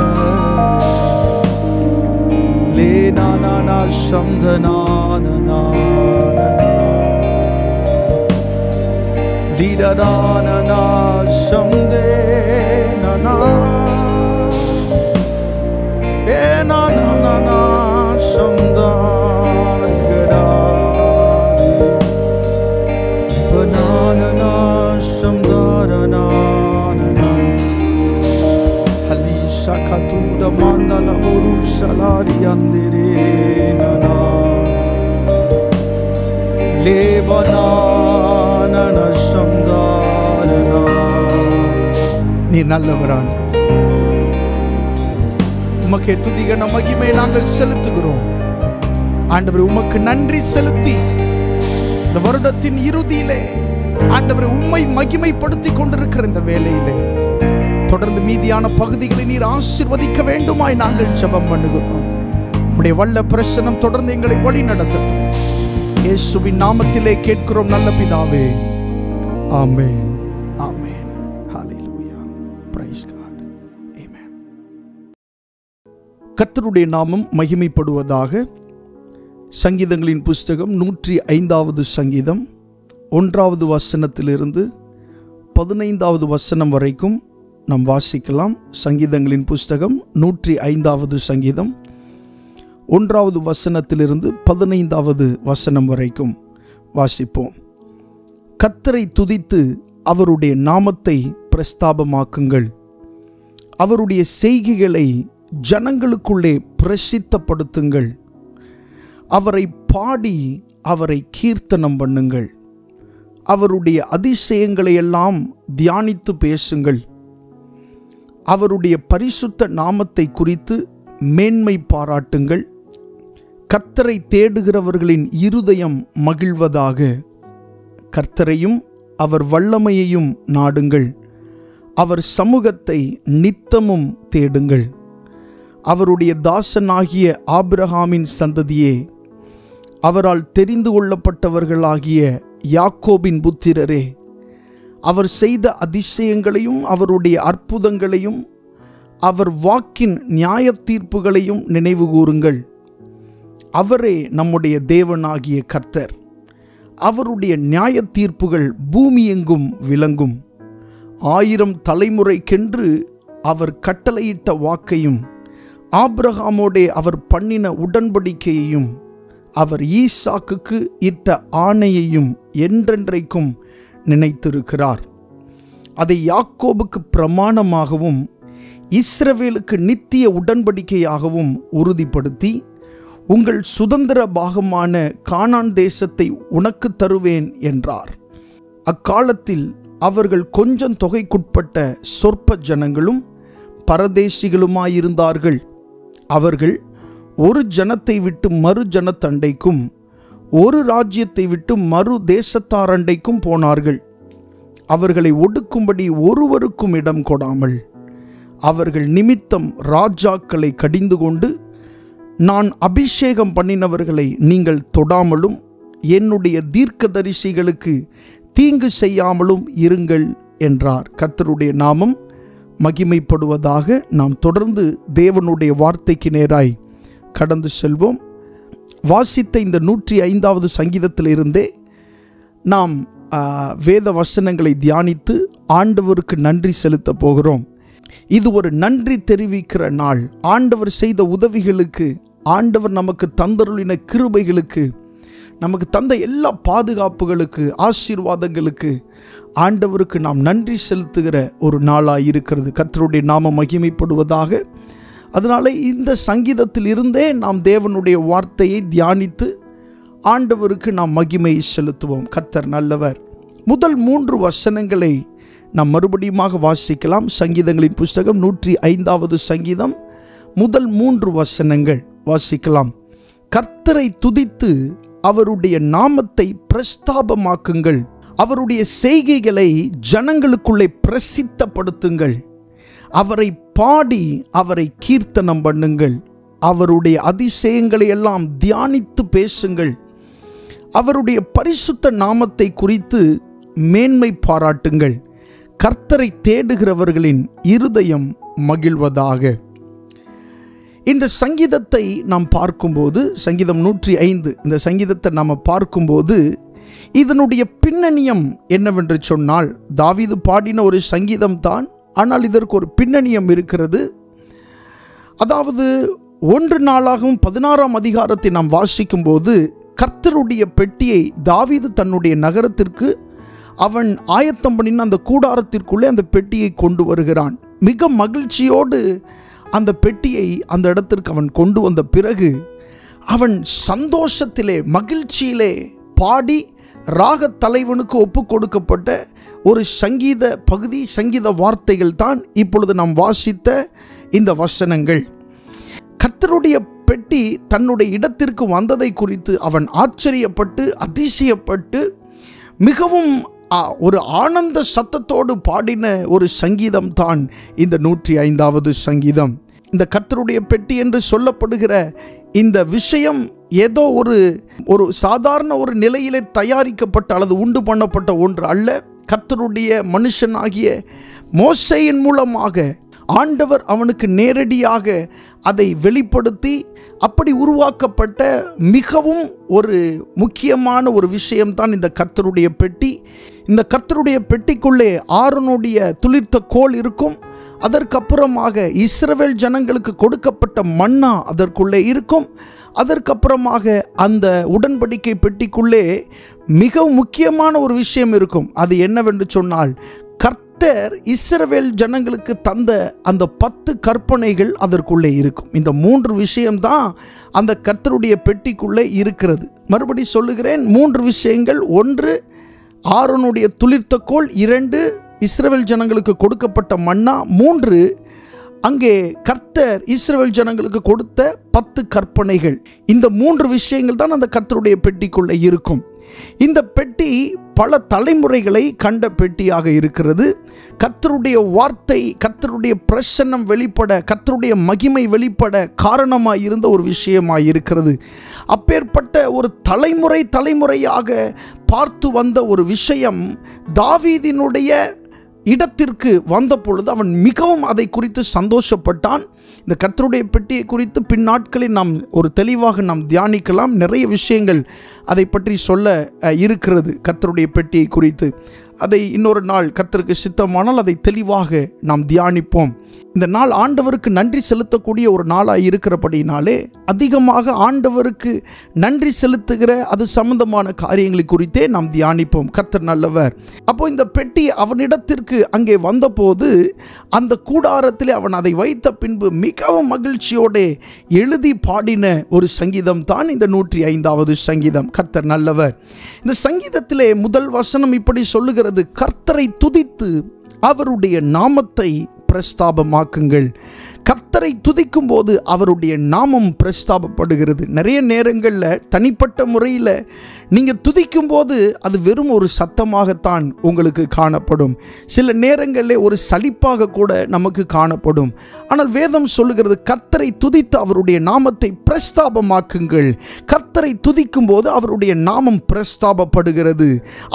லே நானா சம்தனானா லீடரானா சம்தே நானா ஏ நானா சம்தாரிகரா பனானா சம்தாரனா ஹலிஷா கதுட மண்டல ஒரு சலாரி அந்தரே நானா லேபனானா சம்தாரனா. நீ நல்லவரான உமக்கே துதிகன மகிமை நாங்கள் செலுத்துகிறோம் ஆண்டவர். உமக்கு நன்றி செலுத்தி இந்த வருடத்தின் இறுதியிலே ஆண்டவர் உம்மை மகிமைப்படுத்தி கொண்டிருக்கிற இந்த வேளையிலே தொடர்ந்து மீதியான பகுதிகளை நீர் ஆசீர்வதிக்க வேண்டுமாய் நாங்கள் ஜெபம் பண்ணுகிறோம். உம்முடைய வல்ல பிரசன்னம் தொடர்ந்து எங்களை வழி நடத்தட்டும். இயேசுவின் நாமத்திலே கேட்கிறோம் நல்ல பிதாவே, ஆமென், ஆமென். ஹல்லேலூயா, பிரைஸ் காட், ஆமென். கர்த்தருடைய நாமம் மகிமைப்படுவதாக. சங்கீதங்களின் புஸ்தகம் 105வது சங்கீதம் 1வது வசனத்திலிருந்து 15வது வசனம் வரைக்கும் நாம் வாசிக்கலாம். சங்கீதங்களின் புஸ்தகம் 105வது சங்கீதம் 1வது வசனத்திலிருந்து 15வது வசனம் வரைக்கும் வாசிப்போம். கர்த்தரை துதித்து அவருடைய நாமத்தை பிரஸ்தாபமாக்குங்கள். அவருடைய செய்கைகளை ஜனங்களுக்குள்ளே பிரசித்தப்படுத்துங்கள். அவரை பாடி அவரை கீர்த்தனம் பண்ணுங்கள். அவருடைய அதிசயங்களை எல்லாம் தியானித்து பேசுங்கள். அவருடைய பரிசுத்த நாமத்தை குறித்து மேன்மை பாராட்டுங்கள். கர்த்தரை தேடுகிறவர்களின் இருதயம் மகிழ்வதாக. கர்த்தரையும் அவர் வல்லமையையும் நாடுங்கள். அவர் சமூகத்தை நித்தமும் தேடுங்கள். அவருடைய தாசனாகிய ஆபிரகாமின் சந்ததியே, அவரால் தெரிந்து கொள்ளப்பட்டவர்களாகிய யாக்கோபின் புத்திரரே, அவர் செய்த அதிசயங்களையும் அவருடைய அற்புதங்களையும் அவர் வாக்கின் நியாய தீர்ப்புகளையும் நினைவு கூறுங்கள். அவரே நம்முடைய தேவனாகிய கர்த்தர். அவருடைய நியாய தீர்ப்புகள் பூமி எங்கும் விளங்கும். 1000 தலைமுறைக்கென்று அவர் கட்டளையிட்ட வாக்கையும் ஆபிரகாமோடே அவர் பண்ணின உடன்படிக்கையையும் அவர் ஈசாக்குக்கு இட்ட ஆணையையும் என்றென்றைக்கும் நினைத்திருக்கிறார். அதை யாக்கோபுக்கு பிரமாணமாகவும் இஸ்ரவேலுக்கு நித்திய உடன்படிக்கையாகவும் உறுதிப்படுத்தி, உங்கள் சுதந்திர பாகமான கானான் தேசத்தை உனக்கு தருவேன் என்றார். அக்காலத்தில் அவர்கள் கொஞ்சம் தொகைக்குட்பட்ட சொற்ப ஜனங்களும் பரதேசிகளுமாயிருந்தார்கள். அவர்கள் ஒரு ஜனத்தை விட்டு மறு ஜனத்தண்டைக்கும், ஒரு ராஜ்யத்தை விட்டு மறு தேசத்தாரண்டைக்கும் போனார்கள். அவர்களை ஒடுக்கும்படி ஒருவருக்கும் இடம் கொடாமல் அவர்கள் நிமித்தம் ராஜாக்களை கடிந்து கொண்டு, நான் அபிஷேகம் பண்ணினவர்களை நீங்கள் தொடாமலும் என்னுடைய தீர்க்கதரிசிகளுக்கு தீங்கு செய்யாமலும் இருங்கள் என்றார். கர்த்தருடைய நாமம் மகிமைப்படுவதாக. நாம் தொடர்ந்து தேவனுடைய வார்த்தைக்கு நேராய் கடந்து செல்வோம். வாசித்த இந்த 105வது சங்கீதத்திலிருந்தே நாம் வேத வசனங்களை தியானித்து ஆண்டவருக்கு நன்றி செலுத்த போகிறோம். இது ஒரு நன்றி தெரிவிக்கிற நாள். ஆண்டவர் செய்த உதவிகளுக்கு, ஆண்டவர் நமக்கு தந்தருளின கிருபைகளுக்கு, நமக்கு தந்த எல்லா பாதுகாப்புகளுக்கு, ஆசீர்வாதங்களுக்கு ஆண்டவருக்கு நாம் நன்றி செலுத்துகிற ஒரு நாளாக இருக்கிறது. கர்த்தருடைய நாமம் மகிமைப்படுவதாக. அதனால இந்த சங்கீதத்தில் இருந்தே நாம் தேவனுடைய வார்த்தையை தியானித்து ஆண்டவருக்கு நாம் மகிமை செலுத்துவோம். கர்த்தர் நல்லவர். முதல் 3 வசனங்களை நாம் மறுபடியுமாக வாசிக்கலாம். சங்கீதங்களின் புஸ்தகம் 105வது சங்கீதம் முதல் 3 வசனங்கள் வாசிக்கலாம். கர்த்தரை துதித்து அவருடைய நாமத்தை பிரஸ்தாபமாக்குங்கள். அவருடைய செய்கைகளை ஜனங்களுக்குள்ளே பிரசித்தப்படுத்துங்கள். அவரை பாடி அவரை கீர்த்தனம் பண்ணுங்கள். அவருடைய அதிசயங்களை எல்லாம் தியானித்து பேசுங்கள். அவருடைய பரிசுத்த நாமத்தை குறித்து மேன்மை பாராட்டுங்கள். கர்த்தரை தேடுகிறவர்களின் இருதயம் மகிழ்வதாக. இந்த சங்கீதத்தை நாம் பார்க்கும்போது, சங்கீதம் 105 இந்த சங்கீதத்தை நாம் பார்க்கும்போது இதனுடைய பின்னணியம் என்னவென்று சொன்னால், தாவீது பாடின ஒரு சங்கீதம் தான், ஆனால் இதற்கு ஒரு பின்னணியம் இருக்கிறது. அதாவது 1 நாளாகவும் 16ஆம் அதிகாரத்தை நாம் வாசிக்கும்போது, கர்த்தருடைய பெட்டியை தாவீது தன்னுடைய நகரத்திற்கு அவன் ஆயத்தம் பண்ணின அந்த கூடாரத்திற்குள்ளே அந்த பெட்டியை கொண்டு வருகிறான். மிக மகிழ்ச்சியோடு அந்த பெட்டியை அந்த இடத்திற்கு அவன் கொண்டு வந்த பிறகு அவன் சந்தோஷத்திலே மகிழ்ச்சியிலே பாடி ராகத் தலைவனுக்கு ஒப்பு கொடுக்கப்பட்ட ஒரு சங்கீத பகுதி, சங்கீத வார்த்தைகள் தான் இப்பொழுது நாம் வாசித்த இந்த வசனங்கள். கர்த்தருடைய பெட்டி தன்னுடைய இடத்திற்கு வந்ததை குறித்து அவன் ஆச்சரியப்பட்டு அதிசயப்பட்டு மிகவும் ஒரு ஆனந்த சத்தத்தோடு பாடின ஒரு சங்கீதம் தான் இந்த 105வது சங்கீதம். இந்த கர்த்தருடைய பெட்டி என்று சொல்லப்படுகிற இந்த விஷயம் ஏதோ ஒரு சாதாரண ஒரு நிலையிலே தயாரிக்கப்பட்ட அல்லது உண்டு பண்ணப்பட்ட ஒன்று அல்ல. கர்த்தருடைய மனுஷனாகிய மோசேயின் மூலமாக ஆண்டவர் அவனுக்கு நேரடியாக அதை வெளிப்படுத்தி அப்படி உருவாக்கப்பட்ட மிகவும் ஒரு முக்கியமான ஒரு விஷயம்தான் இந்த கர்த்தருடைய பெட்டி. இந்த கர்த்தருடைய பெட்டிக்குள்ளே ஆரோனுடைய துளிர்த்த கோல் இருக்கும். அதற்கப்புறமாக இஸ்ரவேல் ஜனங்களுக்கு கொடுக்கப்பட்ட மன்னா அதற்குள்ளே இருக்கும். அதற்கப்புறமாக அந்த உடன்படிக்கை பெட்டிக்குள்ளே மிக முக்கியமான ஒரு விஷயம் இருக்கும். அது என்னவென்று சொன்னால், கர்த்தர் இஸ்ரவேல் ஜனங்களுக்கு தந்த அந்த 10 கற்பனைகள் அதற்குள்ளே இருக்கும். இந்த 3 விஷயம்தான் அந்த கர்த்தருடைய பெட்டிக்குள்ளே இருக்கிறது. மறுபடி சொல்லுகிறேன், 3 விஷயங்கள். 1 ஆரோனுடைய துளிர்த்த கோல், 2 இஸ்ரவேல் ஜனங்களுக்கு கொடுக்கப்பட்ட மன்னா, 3 அங்கே கர்த்தர் இஸ்ரவேல் ஜனங்களுக்கு கொடுத்த 10 கற்பனைகள். இந்த 3 விஷயங்கள் தான் அந்த கர்த்தருடைய பெட்டிக்குள்ளே இருக்கும். இந்த பெட்டி பல தலைமுறைகளை கண்ட பெட்டியாக இருக்கிறது. கர்த்தருடைய வார்த்தை, கர்த்தருடைய பிரசன்னம் வெளிப்பட, கர்த்தருடைய மகிமை வெளிப்பட காரணமாக இருந்த ஒரு விஷயமாக இருக்கிறது. அப்பேற்பட்ட ஒரு தலைமுறையாக பார்த்து வந்த ஒரு விஷயம் தாவீதினுடைய இடத்திற்கு வந்த பொழுது அவன் மிகவும் அதை குறித்து சந்தோஷப்பட்டான். இந்த கர்த்தருடைய பெட்டியை குறித்து பின் நாட்களில் நாம் ஒரு தெளிவாக நாம் தியானிக்கலாம். நிறைய விஷயங்கள் அதை பற்றி சொல்ல இருக்கிறது. கர்த்தருடைய பெட்டியை குறித்து அதை இன்னொரு நாள் கர்த்தருக்கு சித்தமானால் அதை தெளிவாக நாம் தியானிப்போம். இந்த நாள் ஆண்டவருக்கு நன்றி செலுத்தக்கூடிய ஒரு நாளாக இருக்கிறபடினாலே அதிகமாக ஆண்டவருக்கு நன்றி செலுத்துகிற அது சம்பந்தமான காரியங்களை குறித்தே நாம் தியானிப்போம். கர்த்தர் நல்லவர். அப்போ இந்த பெட்டி அவனிடத்திற்கு அங்கே வந்தபோது அந்த கூடாரத்தில் அவன் அதை வைத்த பின்பு மிகவும் மகிழ்ச்சியோடு எழுதி பாடின ஒரு சங்கீதம் தான் இந்த 105வது சங்கீதம். கர்த்தர் நல்லவர். இந்த சங்கீதத்திலே முதல் வசனம் இப்படி சொல்லுகிறது, கர்த்தரை துதித்து அவருடைய நாமத்தை பிரஸ்தாபமாக்குங்கள். கர்த்தரை துதிக்கும் போது அவருடைய நாமம் பிரஸ்தாபப்படுகிறது. நிறைய நேரங்களில் தனிப்பட்ட முறையில் நீங்கள் துதிக்கும் போது அது வெறும் ஒரு சத்தமாகத்தான் உங்களுக்கு காணப்படும். சில நேரங்களில் ஒரு சலிப்பாக கூட நமக்கு காணப்படும். ஆனால் வேதம் சொல்லுகிறது, கர்த்தரை துதித்து அவருடைய நாமத்தை பிரஸ்தாபமாக்குங்கள். கர்த்தரை துதிக்கும் போது அவருடைய நாமம் பிரஸ்தாபப்படுகிறது,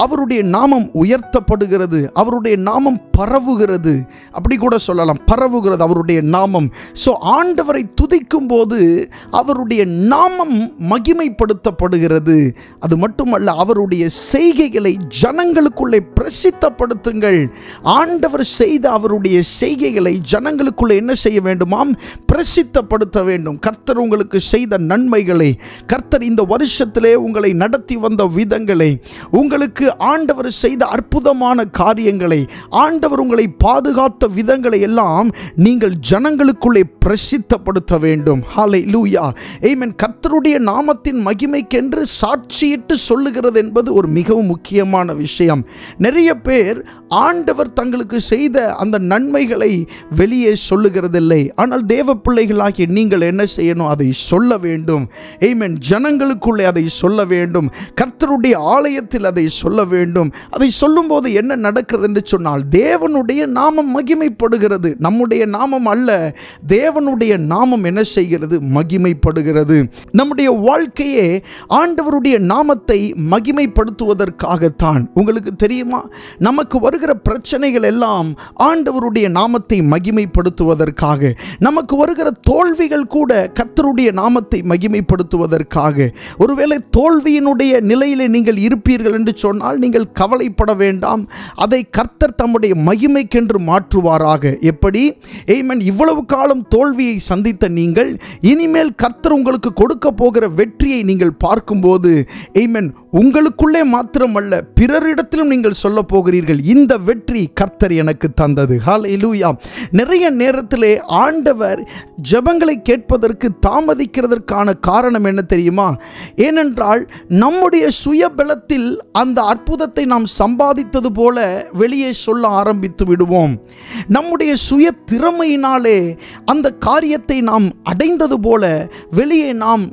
அவருடைய நாமம் உயர்த்தப்படுகிறது, அவருடைய நாமம் பரவுகிறது. அப்படி கூட சொல்லலாம், பரவுகிறது அவருடைய நாமம். சோ ஆண்டவரை துதிக்கும் போது அவருடைய நாமம் மகிமைப்படுத்தப்படுகிறது. அது மட்டுமல்ல, அவருடைய செய்கைகளை ஜனங்களுக்குள்ளே பிரசித்தப்படுத்துங்கள். ஆண்டவர் செய்த அவருடைய செய்கைகளை ஜனங்களுக்குள்ளே என்ன செய்ய வேண்டுமாம்? பிரசித்தப்படுத்த வேண்டும். கர்த்தர் உங்களுக்கு செய்த நன்மைகளை, கர்த்தர் இந்த வருஷத்திலே உங்களை நடத்தி வந்த விதங்களை, உங்களுக்கு ஆண்டவர் செய்த அற்புதமான காரியங்களை, ஆண்டவர் உங்களை பாதுகாத்த விதங்களை எல்லாம் நீங்கள் ஜனங்களுக்குள்ளே பிரசித்தப்படுத்த வேண்டும். ஹல்லேலூயா, ஆமென். கர்த்தருடைய நாமத்தின் மகிமைக்கென்று சாட்சியிட்டு சொல்லுகிறது என்பது ஒரு மிகவும் முக்கியமான விஷயம். நிறைய பேர் ஆண்டவர் தங்களுக்கு செய்த அந்த நன்மைகளை வெளியே சொல்லுகிறதில்லை. ஆனால் தேவ பிள்ளைகளாகிய நீங்கள் என்ன செய்யணும்? அதை சொல்ல வேண்டும். ஆமென். ஜனங்களுக்குள்ளே அதை சொல்ல வேண்டும். கர்த்தருடைய ஆலயத்தில் அதை சொல்ல வேண்டும். அதை சொல்லும்போது என்ன நடக்கிறது என்று சொன்னால், தேவனுடைய நாமம் மகிமைப்படுகிறது. நம்முடைய நாமம் அல்ல, தேவனுடைய நாமம் என்ன செய்கிறது? மகிமைப்படுகிறது. நம்முடைய வாழ்க்கையே ஆண்டவருடைய நாமத்தை மகிமைப்படுத்துவதற்காகத்தான். உங்களுக்கு தெரியுமா, நமக்கு வருகிற பிரச்சனைகள் எல்லாம் ஆண்டவருடைய நாமத்தை மகிமைப்படுத்துவதற்காக. நமக்கு வருகிற தோல்விகள் கூட கர்த்தருடைய நாமத்தை மகிமைப்படுத்துவதற்காக. ஒருவேளை தோல்வியினுடைய நிலையிலே நீங்கள் இருப்பீர்கள் என்று சொன்னால் நீங்கள் கவலைப்பட வேண்டாம். அதை கர்த்தர் தம்முடைய மகிமைக்கென்று மாற்றுவாராக. எப்படி? ஆமென். இவ்வளவு காலம் தோல்வியை சந்தித்த நீங்கள் இனிமேல் கர்த்தர் உங்களுக்கு கொடுக்க போகிற வெற்றியை நீங்கள் பார்க்கும்போது, ஆமென், உங்களுக்குள்ளே மாத்திரமல்ல பிறரிடத்திலும் நீங்கள் சொல்ல போகிறீர்கள், இந்த வெற்றி கர்த்தர் எனக்கு தந்தது. ஹல்லேலூயா. நிறைய நேரத்திலே ஆண்டவர் ஜெபங்களை கேட்பதற்கு தாமதிக்கிறதற்கான காரணம் என்ன தெரியுமா? ஏனென்றால் நம்முடைய சுயபலத்தில் அந்த அற்புதத்தை நாம் சம்பாதித்தது போல வெளியே சொல்ல ஆரம்பித்து விடுவோம். நம்முடைய சுய திறமையினாலே அந்த காரியத்தை நாம் அடைந்தது போல வெளியே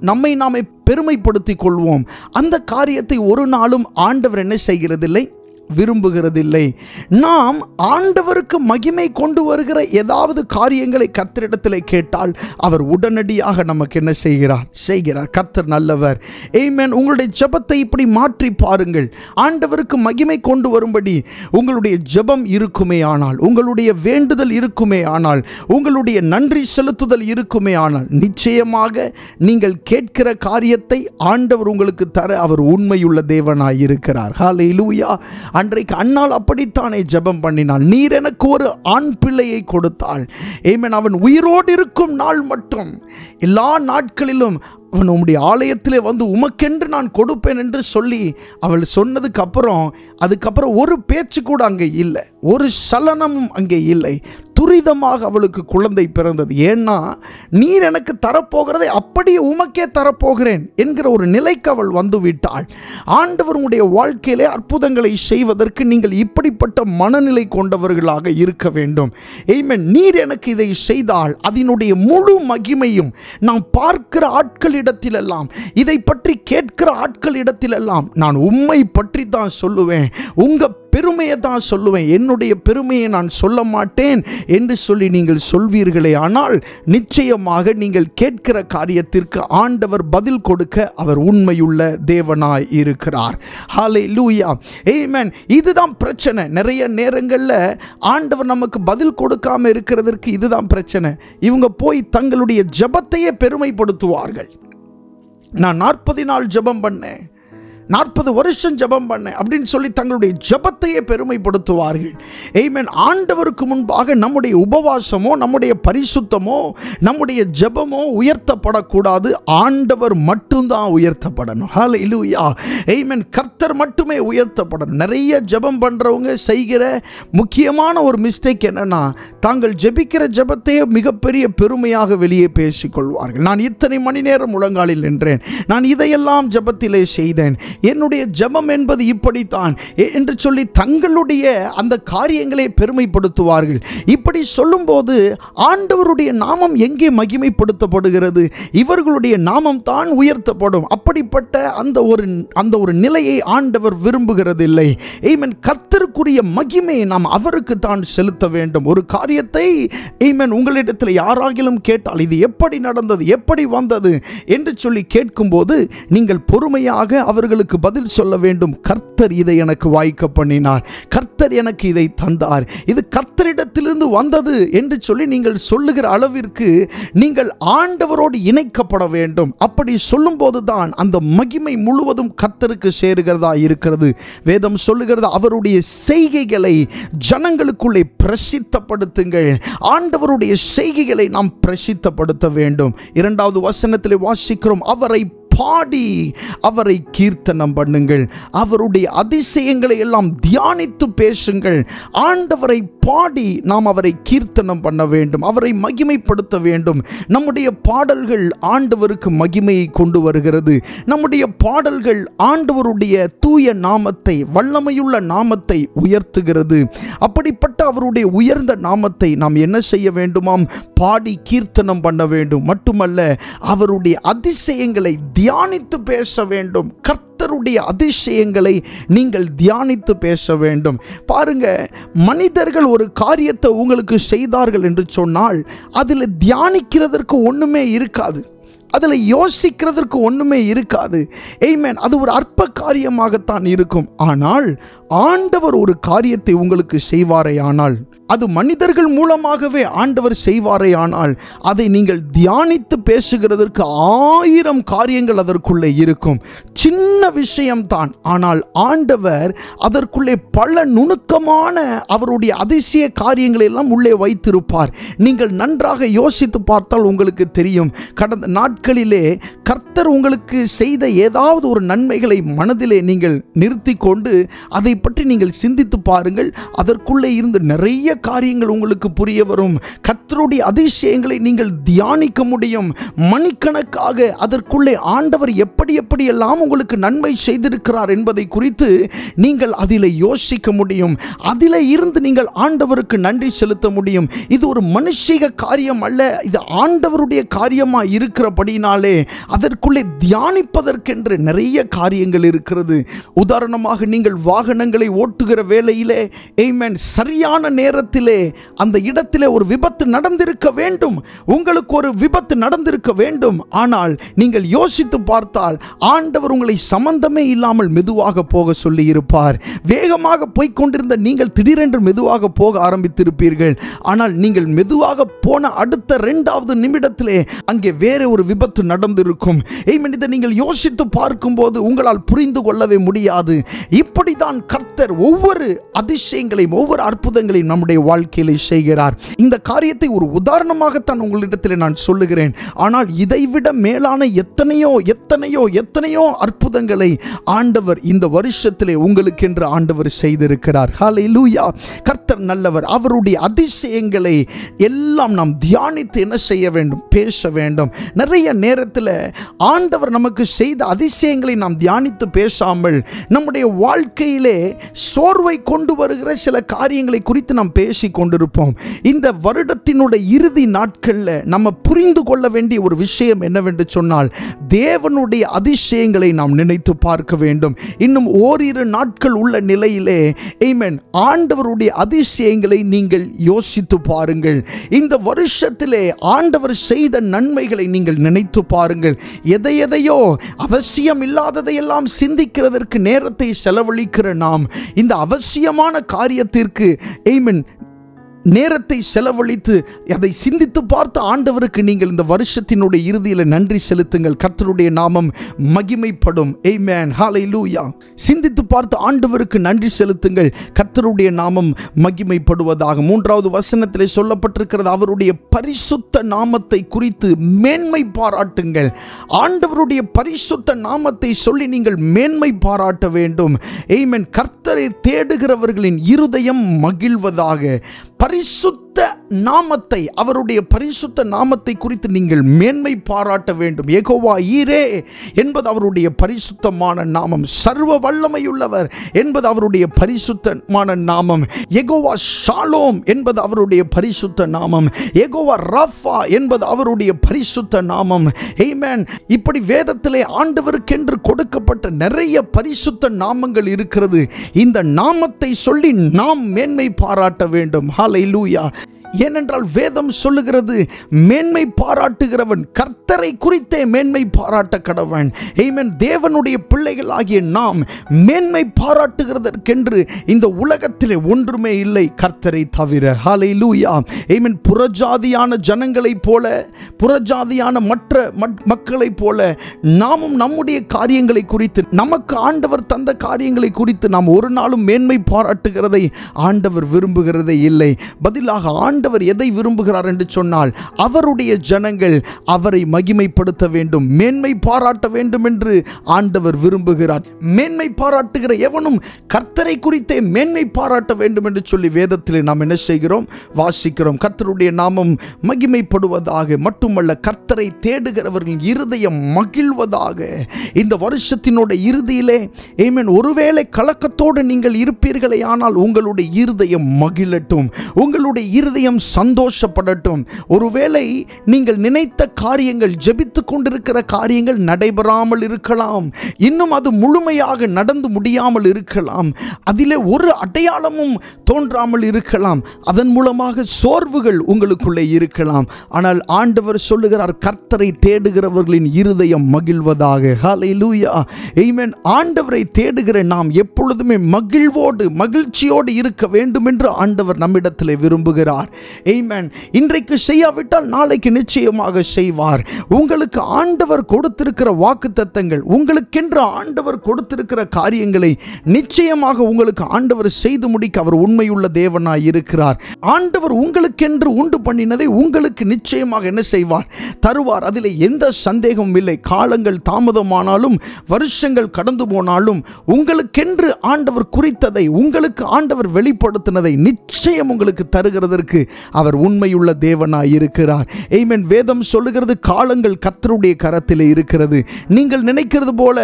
நம்மை நாமே பெருமைப்படுத்திக் கொள்வோம். அந்த காரியத்தை ஒரு நாளும் ஆண்டவர் என்ன செய்கிறதில்லை? விரும்புகிறதில்லை. நாம் ஆண்டவருக்கு மகிமை கொண்டு வருகிற ஏதாவது காரியங்களை கர்த்தரிடத்தில் கேட்டால் அவர் உடனடியாக நமக்கு என்ன செய்கிறார். கர்த்தர் நல்லவர். ஆமென். உங்களுடைய ஜெபத்தை இப்படி மாற்றி பாருங்கள். ஆண்டவருக்கு மகிமை கொண்டு வரும்படி உங்களுடைய ஜெபம் இருக்குமே ஆனால், உங்களுடைய வேண்டுதல் இருக்குமே ஆனால், உங்களுடைய நன்றி செலுத்துதல் இருக்குமே ஆனால், நிச்சயமாக நீங்கள் கேட்கிற காரியத்தை ஆண்டவர் உங்களுக்கு தர அவர் உண்மையுள்ள தேவனாய் இருக்கிறார். ஹல்லேலூயா. அன்றைக்கு அன்னாள் அப்படித்தானே ஜெபம் பண்ணினாள். நீர் எனக்கு ஒரு ஆண் பிள்ளையை கொடுத்தாள். ஆமென். அவன் உயிரோடு இருக்கும் நாள் மட்டும் எல்லா நாட்களிலும் அவன் உம்முடைய ஆலயத்திலே வந்து உமக்கென்று நான் கொடுப்பேன் என்று சொல்லி அவள் சொன்னதுக்கு அதுக்கப்புறம் ஒரு பேச்சு கூட அங்கே இல்லை, ஒரு சலனமும் அங்கே இல்லை. துரிதமாக அவளுக்கு குழந்தை பிறந்தது. ஏன்னா நீர் எனக்கு தரப்போகிறதை அப்படியே உமக்கே தரப்போகிறேன் என்கிற ஒரு நிலைக்கு அவள் வந்து விட்டாள். ஆண்டவர் உடைய வாழ்க்கையிலே அற்புதங்களை செய்வதற்கு நீங்கள் இப்படிப்பட்ட மனநிலை கொண்டவர்களாக இருக்க வேண்டும். ஆமென். நீர் எனக்கு இதை செய்தால் அதனுடைய முழு மகிமையும் நாம் பார்க்கிற ஆட்களிடத்திலெல்லாம், இதை பற்றி கேட்கிற ஆட்களிடத்திலெல்லாம் நான் உம்மை பற்றி தான் சொல்லுவேன், உங்க பெருமையை தான் சொல்லுவேன், என்னுடைய பெருமையை நான் சொல்ல மாட்டேன் என்று சொல்லி நீங்கள் சொல்வீர்களே ஆனால் நிச்சயமாக நீங்கள் கேட்கிற காரியத்திற்கு ஆண்டவர் பதில் கொடுக்க அவர் உண்மையுள்ள தேவனாய் இருக்கிறார். ஹல்லேலூயா. ஆமென். இதுதான் பிரச்சனை. நிறைய நேரங்களில் ஆண்டவர் நமக்கு பதில் கொடுக்காம இருக்கிறதற்கு இதுதான் பிரச்சனை. இவங்க போய் தங்களுடைய ஜெபத்தையே பெருமைப்படுத்துவார்கள். நான் 40 நாள் ஜெபம் பண்ணேன், 40 வருஷம் ஜெபம் பண்ணேன் அப்படின்னு சொல்லி தங்களுடைய ஜெபத்தையே பெருமைப்படுத்துவார்கள். ஆமென். ஆண்டவருக்கு முன்பாக நம்முடைய உபவாசமோ நம்முடைய பரிசுத்தமோ நம்முடைய ஜெபமோ உயர்த்தப்படக்கூடாது. ஆண்டவர் மட்டும்தான் உயர்த்தப்படணும். ஹல்லேலூயா. ஆமென். கர்த்தர் மட்டுமே உயர்த்தப்படணும். நிறைய ஜெபம் பண்ணுறவங்க செய்கிற முக்கியமான ஒரு மிஸ்டேக் என்னன்னா, தாங்கள் ஜெபிக்கிற ஜெபத்தையே மிகப்பெரிய பெருமையாக வெளியே பேசிக்கொள்வார்கள். நான் இத்தனை மணி நேரம் முழங்காலில் நின்றேன், நான் இதையெல்லாம் ஜெபத்திலே செய்தேன், என்னுடைய ஜெபம் என்பது இப்படித்தான் என்று சொல்லி தங்களுடைய அந்த காரியங்களை பெருமைப்படுத்துவார்கள். இப்படி சொல்லும்போது ஆண்டவருடைய நாமம் எங்கே மகிமைப்படுத்தப்படுகிறது? இவர்களுடைய நாமம் தான் உயர்த்தப்படும். அப்படிப்பட்ட அந்த ஒரு நிலையை ஆண்டவர் விரும்புகிறதில்லை. ஆமென். கர்த்தருக்குரிய மகிமையை நாம் அவருக்கு தான் செலுத்த வேண்டும். ஒரு காரியத்தை ஆமென் உங்களிடத்தில் யாராகிலும் கேட்டால் இது எப்படி நடந்தது, எப்படி வந்தது என்று சொல்லி கேட்கும்போது நீங்கள் பொறுமையாக அவர்களுக்கு பதில் சொல்ல வேண்டும். கர்த்தர் இதை எனக்கு வாய்க்க பண்ணினார், கர்த்தர் எனக்கு இதை தந்தார், இது கர்த்தரிடத்திலிருந்து வந்தது என்று சொல்லி நீங்கள் சொல்லுகிற அளவிற்கு நீங்கள் ஆண்டவரோடு இணைக்கப்பட வேண்டும். அப்படி சொல்லும் போதுதான் அந்த மகிமை முழுவதும் கர்த்தருக்கு சேருகிறதா இருக்கிறது. வேதம் சொல்லுகிறது, அவருடைய செய்கைகளை ஜனங்களுக்குள்ளே பிரசித்தப்படுத்துங்கள். ஆண்டவருடைய செய்கைகளை நாம் பிரசித்தப்படுத்த வேண்டும். 2வது வசனத்தில் வாசிக்கிறோம், அவரை பாடி அவரை கீர்த்தனம் பண்ணுங்கள், அவருடைய அதிசயங்களை எல்லாம் தியானித்து பேசுங்கள். ஆண்டவரை பாடி நாம் அவரை கீர்த்தனம் பண்ண வேண்டும், அவரை மகிமைப்படுத்த வேண்டும். நம்முடைய பாடல்கள் ஆண்டவருக்கு மகிமையை கொண்டு வருகிறது. நம்முடைய பாடல்கள் ஆண்டவருடைய தூய நாமத்தை, வல்லமையுள்ள நாமத்தை உயர்த்துகிறது. அப்படிப்பட்ட அவருடைய உயர்ந்த நாமத்தை நாம் என்ன செய்ய வேண்டுமாம்? பாடி கீர்த்தனம் பண்ண வேண்டும். மட்டுமல்ல, அவருடைய அதிசயங்களை தியானித்து பேச வேண்டும். கர்த்தர் கர்த்தருடைய அதிசயங்களை நீங்கள் தியானித்து பேச வேண்டும். பாருங்க, மனிதர்கள் ஒரு காரியத்தை உங்களுக்கு செய்தார்கள் என்று சொன்னால் அதில் தியானிக்கிறதற்கு ஒன்றுமே இருக்காது, அதில் யோசிக்கிறதற்கு ஒன்றுமே இருக்காது. ஆமென். அது ஒரு அற்ப காரியமாகத்தான் இருக்கும். ஆனால் ஆண்டவர் ஒரு காரியத்தை உங்களுக்கு செய்வாரே ஆனால், அது மனிதர்கள் மூலமாகவே ஆண்டவர் செய்வாரே ஆனால், அதை நீங்கள் தியானித்து பேசுகிறதற்கு 1000 காரியங்கள் அதற்குள்ளே இருக்கும். சின்ன விஷயம்தான், ஆனால் ஆண்டவர் அதற்குள்ளே பல நுணுக்கமான அவருடைய அதிசய காரியங்களை எல்லாம் உள்ளே வைத்திருப்பார். நீங்கள் நன்றாக யோசித்து பார்த்தால் உங்களுக்கு தெரியும். கடந்த நாட்களிலே கர்த்தர் உங்களுக்கு செய்த ஏதாவது ஒரு நன்மைகளை மனதிலே நீங்கள் நிறுத்தி கொண்டு அதை பற்றி நீங்கள் சிந்தித்து பாருங்கள். அதற்குள்ளே இருந்து நிறைய காரியங்கள் உங்களுக்கு புரிய வரும். கர்த்தருடைய அதிசயங்களை நீங்கள் தியானிக்க முடியும். மணிக்கணக்காக அதற்குள்ளே ஆண்டவர் எப்படி எல்லாம் உங்களுக்கு நன்மை செய்திருக்கிறார் என்பதை குறித்து நீங்கள் அதில் யோசிக்க முடியும். அதில் இருந்து நீங்கள் ஆண்டவருக்கு நன்றி செலுத்த முடியும். இது ஒரு மனுஷிக காரியம் அல்ல, இது ஆண்டவருடைய காரியமாக இருக்கிறபடினாலே அதற்குள்ளே தியானிப்பதற்கென்று நிறைய காரியங்கள் இருக்கிறது. உதாரணமாக, நீங்கள் வாகனங்களை ஓட்டுகிற வேளையிலே ஆமென், சரியான நேரத்திலே அந்த இடத்திலே ஒரு விபத்து நடந்திருக்க வேண்டும், உங்களுக்கு ஒரு விபத்து நடந்திருக்க வேண்டும். ஆனால் நீங்கள் யோசித்து பார்த்தால் ஆண்டவர் உங்களை சம்பந்தமே இல்லாமல் மெதுவாக போக சொல்லி இருப்பார். வேகமாக போய்கொண்டிருந்த நீங்கள் திடீரென்று மெதுவாக போக ஆரம்பித்திருப்பீர்கள். ஆனால் நீங்கள் மெதுவாக போன அடுத்த 2வது நிமிடத்திலே அங்கே வேற ஒரு விபத்து நடந்திருக்கும். இதை நீங்கள் யோசித்து பார்க்கும்போது உங்களால் புரிந்து கொள்ளவே முடியாது. இப்படிதான் கர்த்தர் ஒவ்வொரு அதிசயங்களையும் ஒவ்வொரு அற்புதங்களையும் நம்முடைய வாழ்க்கையிலே செய்கிறார். இந்த காரியத்தை ஒரு உதாரணமாகத்தான் உங்களிடத்தில் நான் சொல்லுகிறேன். ஆனால் இதைவிட மேலான எத்தனையோ எத்தனையோ எத்தனையோ அற்புதங்களை ஆண்டவர் இந்த வருஷத்திலே உங்களுக்கென்று ஆண்டவர் செய்திருக்கிறார். ஹல்லேலூயா. கர்த்தர் நல்லவர். அவருடைய அதிசயங்களை எல்லாம் நாம் தியானித்து என்ன செய்ய வேண்டும்? பேச வேண்டும். நிறைய நேரத்தில் ஆண்டவர் நமக்கு செய்த அதிசயங்களை நாம் தியானித்து பேசாமல் நம்முடைய வாழ்க்கையிலே சோர்வை கொண்டு வருகிற சில காரியங்களை குறித்து நாம் பேசி கொண்டிருப்போம். இந்த வருடத்தினுடைய இறுதி நாட்களில் நம்ம புரிந்து கொள்ள வேண்டிய ஒரு விஷயம் என்னவென்று சொன்னால், தேவனுடைய அதிசயங்களை நாம் நினைத்து பார்க்க வேண்டும். இன்னும் ஓரிரு நாட்கள் உள்ள நிலையிலே ஆமென், ஆண்டவருடைய அதிசயங்களை நீங்கள் யோசித்து பாருங்கள். இந்த வருஷத்திலே ஆண்டவர் செய்த நன்மைகளை நீங்கள் நினைத்து பாருங்கள். எதையோ அவசியம் இல்லாததையெல்லாம் சிந்திக்கிறதற்கு நேரத்தை செலவழிக்கிற நாம் இந்த அவசியமான காரியத்திற்கு ஆமென் நேரத்தை செலவழித்து அதை சிந்தித்து பார்த்து ஆண்டவருக்கு நீங்கள் இந்த வருஷத்தினுடைய இறுதியில் நன்றி செலுத்துங்கள். கர்த்தருடைய நாமம் மகிமைப்படும். ஆமென். ஹல்லேலூயா. சிந்தித்து பார்த்து ஆண்டவருக்கு நன்றி செலுத்துங்கள். கர்த்தருடைய நாமம் மகிமைப்படுவதாக. 3வது வசனத்திலே சொல்லப்பட்டிருக்கிறது, அவருடைய பரிசுத்த நாமத்தை குறித்து மேன்மை பாராட்டுங்கள். ஆண்டவருடைய பரிசுத்த நாமத்தை சொல்லி நீங்கள் மேன்மை பாராட்ட வேண்டும். ஆமென். கர்த்தரை தேடுகிறவர்களின் இருதயம் மகிழ்வதாக. பரிசுத்த நாமத்தை, அவருடைய பரிசுத்த நாமத்தை குறித்து நீங்கள் மேன்மை பாராட்ட வேண்டும். யெகோவா ஈரே என்பது அவருடைய பரிசுத்தமான நாமம். சர்வ வல்லமையுள்ளவர் என்பது அவருடைய பரிசுத்தமான நாமம். யெகோவா ஷாலோம் என்பது அவருடைய பரிசுத்த நாமம். யெகோவா ராஃபா என்பது அவருடைய பரிசுத்த நாமம். ஆமென். இப்படி வேதத்திலே ஆண்டவருக்கென்று கொடுக்கப்பட்ட நிறைய பரிசுத்த நாமங்கள் இருக்கிறது. இந்த நாமத்தை சொல்லி நாம் மேன்மை பாராட்ட வேண்டும். ஹல்லேலூயா. ஏனென்றால் வேதம் சொல்லுகிறது, மேன்மை பாராட்டுகிறவன் கர்த்தரை குறித்தே மேன்மை பாராட்ட கடவன். ஆமென். தேவனுடைய பிள்ளைகள் ஆகிய நாம் மேன்மை பாராட்டுகிறதற்கென்று இந்த உலகத்திலே ஒன்றுமே இல்லை கர்த்தரை தவிர. ஹல்லேலூயா. ஆமென். புறஜாதியான ஜனங்களைப் போல, புறஜாதியான மற்ற மக்களைப் போல நாமும் நம்முடைய காரியங்களை குறித்து, நமக்கு ஆண்டவர் தந்த காரியங்களை குறித்து நாம் ஒரு நாளும் மேன்மை பாராட்டுகிறதை ஆண்டவர் விரும்புகிறதே இல்லை. பதிலாக ஆண்டவர் எதை விரும்புகிறார் என்று சொன்னால், அவருடைய ஜனங்கள் அவரை மகிமைப்படுத்த வேண்டும், மேன்மை பாராட்ட வேண்டும் என்று ஆண்டவர் விரும்புகிறார். மேன்மை பாராட்டுகிற எவனும் கர்த்தரை குறித்தே மேன்மை பாராட்ட வேண்டும் என்று சொல்லி வேதத்திலே நாம் என்ன செய்கிறோம்? வாசிக்கிறோம். கர்த்தருடைய நாமம் மகிமைப்படுவதாக. மட்டுமல்ல, கர்த்தரை தேடுகிறவர்கள் இருதயம் மகிழ்வதாக. இந்த வருஷத்தினுடைய இறுதியிலே ஆமென், ஒருவேளை கலக்கத்தோடு நீங்கள் இருப்பீர்களே ஆனால் உங்களுடைய இருதயம் மகிழட்டும். உங்களுடைய இருதயம் இருதயம் சந்தோஷப்படட்டும். ஒருவேளை நீங்கள் நினைத்த காரியங்கள், ஜெபித்து கொண்டிருக்கிற காரியங்கள் நடைபெறாமல் இருக்கலாம், இன்னும் அது முழுமையாக நடந்து முடியாமல் இருக்கலாம், அதிலே ஒரு அடையாளமும் தோன்றாமல் இருக்கலாம், அதன் மூலமாக சோர்வுகள் உங்களுக்குள்ளே இருக்கலாம். ஆனால் ஆண்டவர் சொல்லுகிறார், கர்த்தரை தேடுகிறவர்களின் இருதயம் மகிழ்வதாக. ஹல்லேலூயா, ஆமென். ஆண்டவரை தேடுகிற நாம் எப்பொழுதுமே மகிழ்ச்சியோடு இருக்க வேண்டும் என்று ஆண்டவர் நம்மிடத்தில் விரும்புகிறார். ஆமென். இன்றைக்கு செய்யாவிட்டால் நாளைக்கு நிச்சயமாக செய்வார். உங்களுக்கு ஆண்டவர் கொடுத்திருக்கிற வாக்குத்தத்தங்கள், உங்களுக்கென்று ஆண்டவர் கொடுத்திருக்கிற காரியங்களை நிச்சயமாக உங்களுக்கு ஆண்டவர் செய்து முடிக்க அவர் உண்மையுள்ள தேவனாய் இருக்கிறார். ஆண்டவர் உங்களுக்கென்று உண்டு பண்ணினதை உங்களுக்கு நிச்சயமாக என்ன செய்வார்? தருவார். அதில் எந்த சந்தேகமும் இல்லை. காலங்கள் தாமதமானாலும், வருஷங்கள் கடந்து போனாலும், உங்களுக்கென்று ஆண்டவர் குறித்ததை, உங்களுக்கு ஆண்டவர் வெளிப்படுத்தினதை நிச்சயம் உங்களுக்கு தருகிறதற்கு அவர் உண்மையுள்ள தேவனாய் இருக்கிறார். ஆமென். வேதம் சொல்லுகிறது, காலங்கள் கர்த்தருடைய கரத்திலே இருக்கிறது. நீங்கள் நினைக்கிறது போல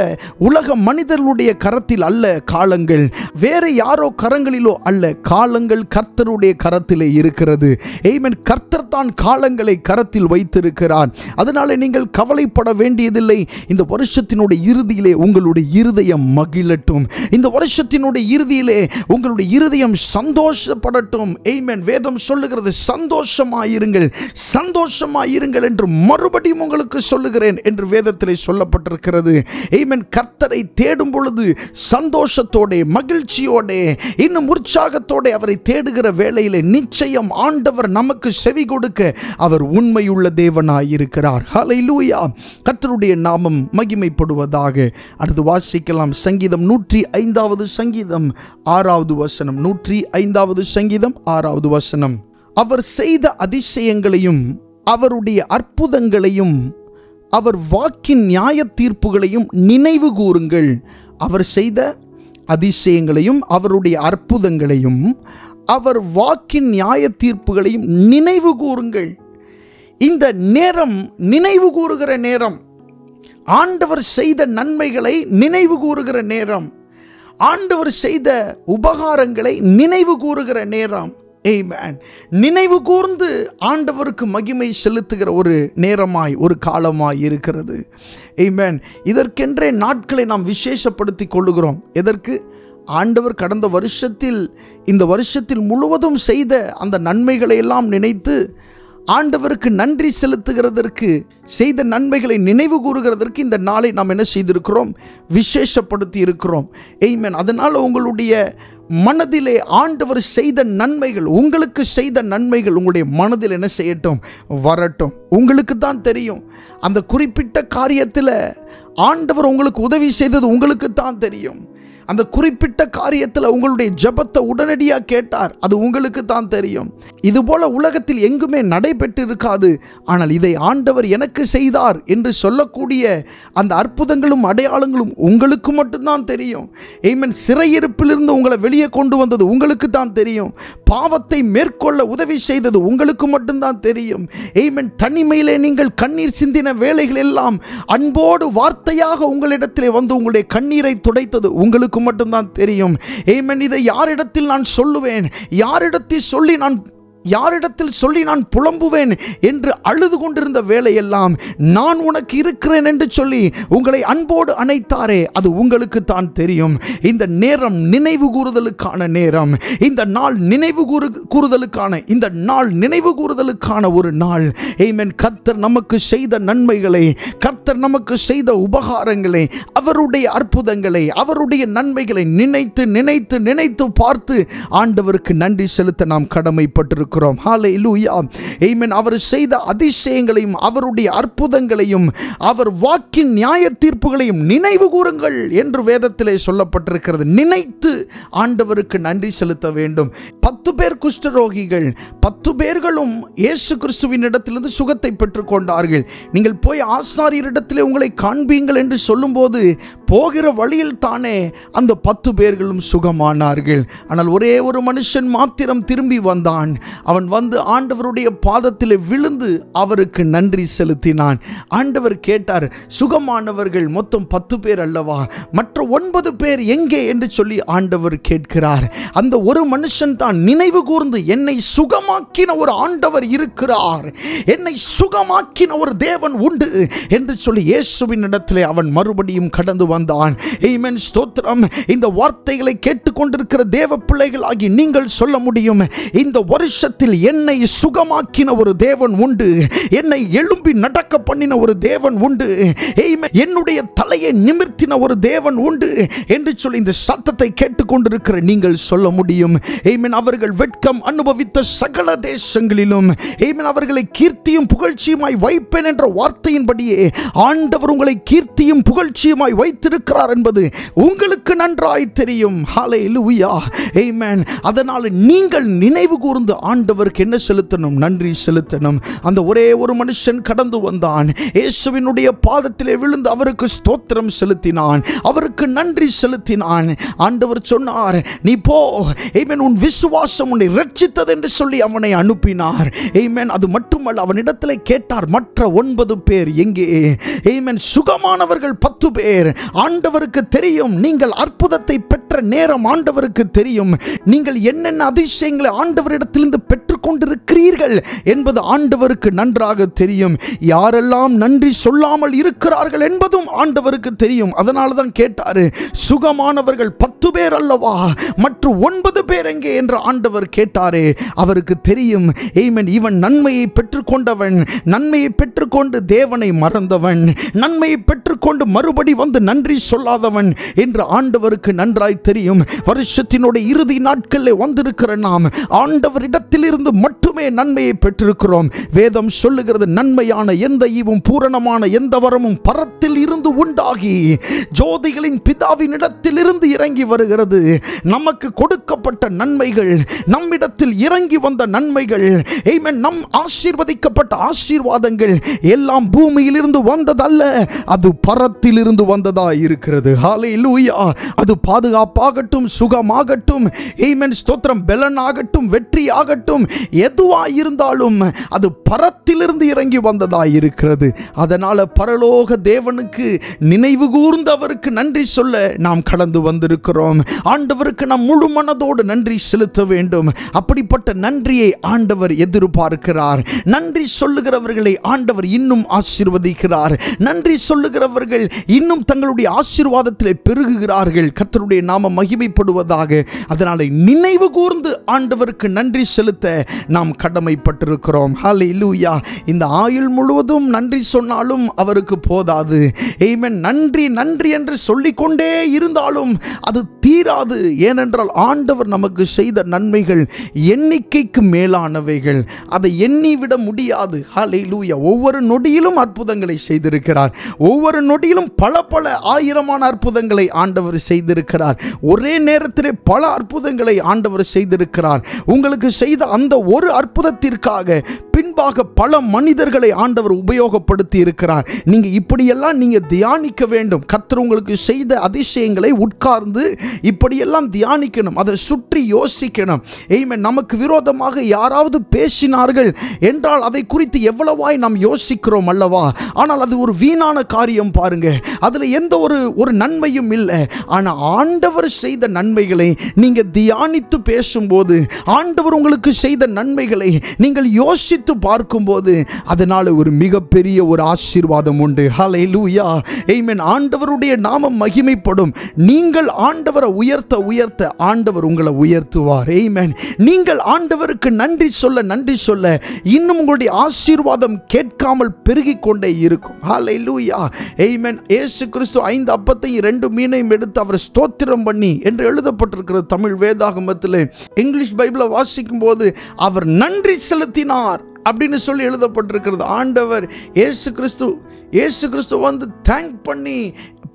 உலக மனிதர்களுடைய கரத்தில் அல்ல காலங்கள், வேற யாரோ கரங்களிலோ அல்ல, காலங்கள் கர்த்தருடைய கரத்திலே இருக்கிறது. ஆமென். கர்த்தர் தான் காலங்களை கரத்தில் வைத்திருக்கிறார். அதனால நீங்கள் கவலைப்பட வேண்டியதில்லை. இந்த வருஷத்தினுடைய இறுதியிலே உங்களுடைய இருதயம் மகிழட்டும். இந்த வருஷத்தினுடைய இறுதியிலே உங்களுடைய இருதயம் சந்தோஷப்படட்டும். ஆமென். வேதம் சொல்லுகிறது, சந்தோஷமாயிருங்கள், சந்தோஷமாயிருங்கள் என்று மறுபடியும் உங்களுக்கு சொல்லுகிறேன் என்று வேதத்திலே சொல்லப்பட்டிருக்கிறது. ஆமென். கர்த்தரை தேடும் பொழுது சந்தோஷத்தோட, மகிழ்ச்சியோட, இன்னும் உற்சாகத்தோட அவரை தேடுகிற வேளையிலே நிச்சயம் ஆண்டவர் நமக்கு செவி கொடுக்க அவர் உண்மையுள்ள தேவனாய் இருக்கிறார். ஹல்லேலூயா. கர்த்தருடைய நாமம் மகிமைப்படுவதாக. அடுத்து வாசிக்கலாம். சங்கீதம் 105வது சங்கீதம் 6வது வசனம். 105வது சங்கீதம் 6வது வசனம். அவர் செய்த அதிசயங்களையும் அவருடைய அற்புதங்களையும் அவர் வாக்கின் நியாய தீர்ப்புகளையும் நினைவு கூறுங்கள். அவர் செய்த அதிசயங்களையும் அவருடைய அற்புதங்களையும் அவர் வாக்கின் நியாய தீர்ப்புகளையும் நினைவு கூறுங்கள். இந்த நேரம் நினைவு கூறுகிற நேரம், ஆண்டவர் செய்த நன்மைகளை நினைவு கூறுகிற நேரம், ஆண்டவர் செய்த உபகாரங்களை நினைவு கூறுகிற நேரம். ஆமென். நினைவு கூர்ந்து ஆண்டவருக்கு மகிமை செலுத்துகிற ஒரு நேரமாய், ஒரு காலமாய் இருக்கிறது. ஆமென். இதற்கென்றே நாட்களை நாம் விசேஷப்படுத்தி கொள்ளுகிறோம். எதற்கு? ஆண்டவர் கடந்த வருஷத்தில், இந்த வருஷத்தில் முழுவதும் செய்த அந்த நன்மைகளை எல்லாம் நினைத்து ஆண்டவருக்கு நன்றி செலுத்துகிறதற்கு, செய்த நன்மைகளை நினைவு கூறுகிறதற்கு இந்த நாளை நாம் என்ன செய்திருக்கிறோம்? விசேஷப்படுத்தி இருக்கிறோம். ஆமென். அதனால் உங்களுடைய மனதிலே ஆண்டவர் செய்த நன்மைகள், உங்களுக்கு செய்த நன்மைகள் உங்களுடைய மனதில் என்ன செய்யட்டும்? வரட்டும். உங்களுக்கு தான் தெரியும். அந்த குறிப்பிட்ட காரியத்தில் ஆண்டவர் உங்களுக்கு உதவி செய்தது உங்களுக்கு தான் தெரியும். அந்த குறிப்பிட்ட காரியத்தில் உங்களுடைய ஜெபத்தை உடனடியாக கேட்டார், அது உங்களுக்கு தான் தெரியும். இதுபோல உலகத்தில் எங்குமே நடைபெற்று இருக்காது. ஆனால் இதை ஆண்டவர் எனக்கு செய்தார் என்று சொல்லக்கூடிய அந்த அற்புதங்களும் அடையாளங்களும் உங்களுக்கு மட்டும்தான் தெரியும். ஆமென். சிறையிருப்பிலிருந்து உங்களை வெளியே கொண்டு வந்தது உங்களுக்கு தான் தெரியும். பாவத்தை மேற்கொள்ள உதவி செய்தது உங்களுக்கு மட்டும்தான் தெரியும். ஆமென். தனிமையிலே நீங்கள் கண்ணீர் சிந்தின வேளைகள் எல்லாம் அன்போடு வார்த்தையாக உங்களிடத்திலே வந்து உங்களுடைய கண்ணீரை துடைத்தது உங்களுக்கு மட்டும்தான் தெரியும். ஆமென். இதை யாரிடத்தில் நான் சொல்லுவேன், யாரிடத்தில் சொல்லி நான் புலம்புவேன் என்று அழுது கொண்டிருந்த வேளையெல்லாம் நான் உனக்கு இருக்கிறேன் என்று சொல்லி உங்களை அன்போடு அணைத்தாரே, அது உங்களுக்கு தான் தெரியும். இந்த நேரம் நினைவு கூறுதலுக்கான நேரம். இந்த நாள் நினைவு கூறுதலுக்கான ஒரு நாள். ஆமென். கர்த்தர் நமக்கு செய்த நன்மைகளை, கர்த்தர் நமக்கு செய்த உபகாரங்களை, அவருடைய அற்புதங்களை, அவருடைய நன்மைகளை நினைத்து நினைத்து நினைத்து பார்த்து ஆண்டவருக்கு நன்றி செலுத்த நாம் கடமைப்பட்டிருக்கிறோம். ஹல்லேலூயா. ஆமென். அவர் செய்த அதிசயங்களையும் அவருடைய அற்புதங்களையும் அவர் வாக்கின் நியாய தீர்ப்புகளையும் நினைவு கூறுங்கள் என்று வேதத்திலே சொல்லப்பட்டிருக்கிறது. நினைத்து ஆண்டவருக்கு நன்றி செலுத்த வேண்டும். 10 பேர் குஷ்டரோகிகள், 10 பேர்களும் இயேசு கிறிஸ்துவின் இடத்திலிருந்து சுகத்தை பெற்றுக் கொண்டார்கள். நீங்கள் போய் ஆசாரியரிடத்திலே உங்களை காண்பீங்கள் என்று சொல்லும்போது போகிற வழியில் தானே அந்த 10 பேர்களும் சுகமானார்கள். ஆனால் ஒரே ஒரு மனுஷன் மாத்திரம் திரும்பி வந்தான். அவன் வந்து ஆண்டவருடைய பாதத்தில் விழுந்து அவருக்கு நன்றி செலுத்தினான். ஆண்டவர் கேட்டார், சுகமானவர்கள் மொத்தம் 10 பேர் அல்லவா, மற்ற 9 பேர் எங்கே என்று சொல்லி ஆண்டவர் கேட்கிறார். அந்த ஒரு மனுஷன் தான் நினைவு கூர்ந்து, என்னை சுகமாக்கின ஒரு ஆண்டவர் இருக்கிறார், என்னை சுகமாக்கின ஒரு தேவன் உண்டு என்று சொல்லி இயேசுவின் இடத்திலே அவன் மறுபடியும் கடந்து வந்தான். ஆமென், ஸ்தோத்திரம். இந்த வார்த்தைகளை கேட்டுக்கொண்டிருக்கிற தேவ பிள்ளைகளாகி நீங்கள் சொல்ல முடியும், இந்த வருஷத்தில் என்னை சுகமாக்கின ஒரு தேவன் உண்டு, என்னை எழும்பி நடக்க பண்ணின ஒரு தேவன் உண்டு, ஆமென், என்னுடைய தலையை நிமிர்த்தின ஒரு தேவன் உண்டு என்று சொல்லி இந்த சத்தத்தை கேட்டுக்கொண்டிருக்கிற நீங்கள் சொல்ல முடியும். ஆமென். அவர்கள் வெட்கம் அனுபவித்த சகல தேசங்களிலும் ஆமென் அவர்களை கீர்த்தியும் புகழ்ச்சியுமாய் வைப்பேன் என்ற வார்த்தையின்படியே ஆண்டவர் உங்களை கீர்த்தியும் புகழ்ச்சியுமாய் வைத்திருக்கிறார் என்பது உங்களுக்கு நன்றாய் தெரியும். ஹல்லேலூயா, ஆமென். அதனால் நீங்கள் நினைவு கூர்ந்து ஆண்டவருக்கு என்ன செலுத்தணும்? நன்றி செலுத்தணும். அந்த ஒரே ஒரு மனுஷன் கடந்து வந்தான், இயேசுவினுடைய பாதத்திலே விழுந்து அவருக்கு ஸ்தோத்திரம் செலுத்தினான், அவருக்கு நன்றி செலுத்தினான். ஆண்டவர் சொன்னார், நீ போ, ஆமென், உன் விசுவாசம் உன்னை ரட்சித்தது என்று சொல்லி அவனை அனுப்பினார். ஆமென். அது மட்டுமல்ல, அவனிடத்திலே கேட்டார், மற்ற 9 பேர் எங்கே? ஆமென். சுகமானவர்கள் 10 பேர். ஆண்டவருக்கு தெரியும், நீங்கள் அற்புதத்தை பெற்ற நேரம் ஆண்டவருக்கு தெரியும், நீங்கள் என்னென்ன அதிசயங்களை ஆண்டவரிடத்திலிருந்து பெற்றுக்கொண்டிருக்கிறீர்கள் என்பது ஆண்டவருக்கு நன்றாக தெரியும். யாரெல்லாம் நன்றி சொல்லாமல் இருக்கிறார்கள் என்பதும் ஆண்டவருக்கு தெரியும். அதனால தான் கேட்டாரு, சுகமானவர்கள் 10 பேர் அல்லவா, மற்ற 9 பேர் எங்கே என்று ஆண்டவர் கேட்டாரே. அவருக்கு தெரியும், ஆமென், இவன் நன்மையை பெற்றுக்கொண்டவன், நன்மையை பெற்றுக்கொண்டு தேவனை மறந்தவன், நன்மையை பெற்றுக்கொண்டு மறுபடி வந்து நன்றி சொல்லாதவன் என்று ஆண்டவருக்கு நன்றாய் தெரியும். வருஷத்தினுடைய இறுதி நாட்களில் வந்திருக்கிற நாம் ஆண்டவரிடத்திலிருந்து மட்டுமே நன்மையை பெற்றிருக்கிறோம். வேதம் சொல்லுகிறது, நன்மையான எந்த ஈவும் பூரணமான எந்த வரமும் பரத்தில் இருந்து உண்டாகி ஜோதிகளின் பிதாவின் இடத்திலிருந்து இறங்கி வருகிறது. நமக்கு கொடுக்கப்பட்ட நன்மைகள், நம்மிடத்தில் இறங்கி வந்த நன்மைகள், ஆமென், நம் ஆசீர்வதிக்கப்பட்ட ஆசீர்வாதங்கள் எல்லாம் பூமியிலிருந்து வந்ததல்ல, அது பரத்திலிருந்து வந்ததா இருக்கிறது. ஹல்லேலூயா. அது பாதுகாப்பாகட்டும், சுகமாகட்டும், ஆமென், ஸ்தோத்திரம், பலனாகட்டும், வெற்றியாகட்டும், எதுவாக இருந்தாலும் அது பரத்திலிருந்து இறங்கி வந்ததா இருக்கிறது. அதனால பரலோக தேவனுக்கு நினைவு கூர்ந்தவருக்கு நன்றி சொல்ல நாம் கடந்து வந்திருக்கிறோம். ஆண்டவருக்கு நாம் முழு மனதோடு நன்றி செலுத்த வேண்டும். அப்படிப்பட்ட நன்றியை ஆண்டவர் எதிர்பார்க்கிறார். நன்றி சொல்லுகிறவர்களை ஆண்டவர் இன்னும் ஆசீர்வதிக்கிறார். நன்றி சொல்லுகிறவர்கள் இன்னும் தங்களுடைய ஆசீர்வாதத்திலே பெருகுகிறார்கள். கர்த்தருடைய நாமம் மகிமைப்படுவதாக. அதனால நினைவு கூர்ந்து ஆண்டவருக்கு நன்றி செலுத்த நாம் கடமைப்பட்டிருக்கிறோம். ஹல்லேலூயா. இந்த ஆயுள் முழுவதும் நன்றி சொன்னாலும் அவருக்கு போதாது. ஆமென். நன்றி நன்றி என்று சொல்லிக்கொண்டே இருந்தாலும் அது தீராது. ஏனென்றால் ஆண்டவர் நமக்கு செய்த நன்மைகள் எண்ணிக்கைக்கு மேலானவைகள். அதை எண்ணிவிட முடியாது. ஹல்லேலூயா. ஒவ்வொரு நொடியிலும் அற்புதங்களை செய்திருக்கிறார். ஒவ்வொரு நொடியிலும் பல பல ஆயிரமான அற்புதங்களை ஆண்டவர் செய்திருக்கிறார். ஒரே நேரத்திலே பல அற்புதங்களை ஆண்டவர் செய்திருக்கிறார். உங்களுக்கு செய்த அந்த ஒரு அற்புதத்திற்காக பின்பாக பல மனிதர்களை ஆண்டவர் உபயோகப்படுத்தி இருக்கிறார். நீங்க இப்படியெல்லாம் நீங்க தியானிக்க வேண்டும். கர்த்தர் உங்களுக்கு செய்த அதிசயங்களை உட்கார்ந்து இப்படியெல்லாம் தியானிக்கணும். அதை சுற்றி யோசிக்கணும். ஆமென். நமக்கு விரோதமாக யாராவது பேசினார்கள் என்றால் அதை குறித்து எவ்வளவாய் நாம் யோசிக்கிறோம் அல்லவா? ஆனால் அது ஒரு வீணான காரியம். பாருங்க, அதுல எந்த ஒரு நன்மையும் இல்லை. ஆனா ஆண்டவர் செய்த நன்மைகளை நீங்க தியானித்து பேசும்போது, ஆண்டவர் உங்களுக்கு செய்த நன்மைகளை நீங்கள் யோசித்து பார்க்கும்போது அதனால ஒரு மிகப்பெரிய ஒரு ஆசீர்வாதம் உண்டு. ஹல்லேலூயா. ஆமென். ஆண்டவருடைய நாமம் மகிமைப்படும். நீங்கள் ஆண்டவரை உயர்த்த உயர்த்த ஆண்டவர் உங்களை உயர்த்துவார். ஆமென். நீங்கள் ஆண்டவருக்கு நன்றி சொல்ல நன்றி சொல்ல இன்னும் உங்களுடைய ஆசீர்வாதம் கேட்காமல் பெருகிக் கொண்டே இருக்கும். ஹல்லேலூயா. ஆமென். இயேசு கிறிஸ்து 5 அப்பத்தையும் 2 மீனையும் எடுத்து அவர் ஸ்தோத்திரம் பண்ணி என்று எழுதப்பட்டிருக்கிறது தமிழ் வேதாகமத்தில். இங்கிலீஷ் பைபிளை வாசிக்கும் போது அவர் நன்றி செலுத்தினார் அப்படின்னு சொல்லி எழுதப்பட்டிருக்கிறது. ஆண்டவர் இயேசு கிறிஸ்து இயேசு கிறிஸ்து வந்து தேங்க் பண்ணி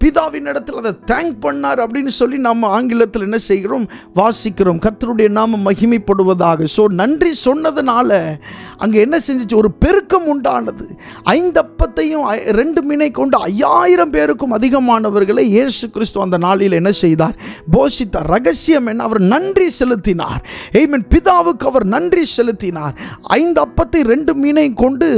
பிதாவின் இடத்தில் அதை தேங்க் பண்ணார் அப்படின்னு சொல்லி நம்ம ஆங்கிலத்தில் என்ன செய்கிறோம், வாசிக்கிறோம். கர்த்தருடைய நாமம் மகிமைப்படுவதாக. ஸோ நன்றி சொன்னதுனால அங்கே என்ன செஞ்சிச்சு, ஒரு பெருக்கம் உண்டானது. 5 அப்பத்தையும் 2 மீனை கொண்டு 5000 பேருக்கும் அதிகமானவர்களை இயேசு கிறிஸ்து அந்த நாளில் என்ன செய்தார், போஷித்தார். ரகசியம் என்ன, அவர் நன்றி செலுத்தினார். ஆமென். பிதாவுக்கு அவர் நன்றி செலுத்தினார். 5 அப்பத்தை 2 மீனை கொண்டு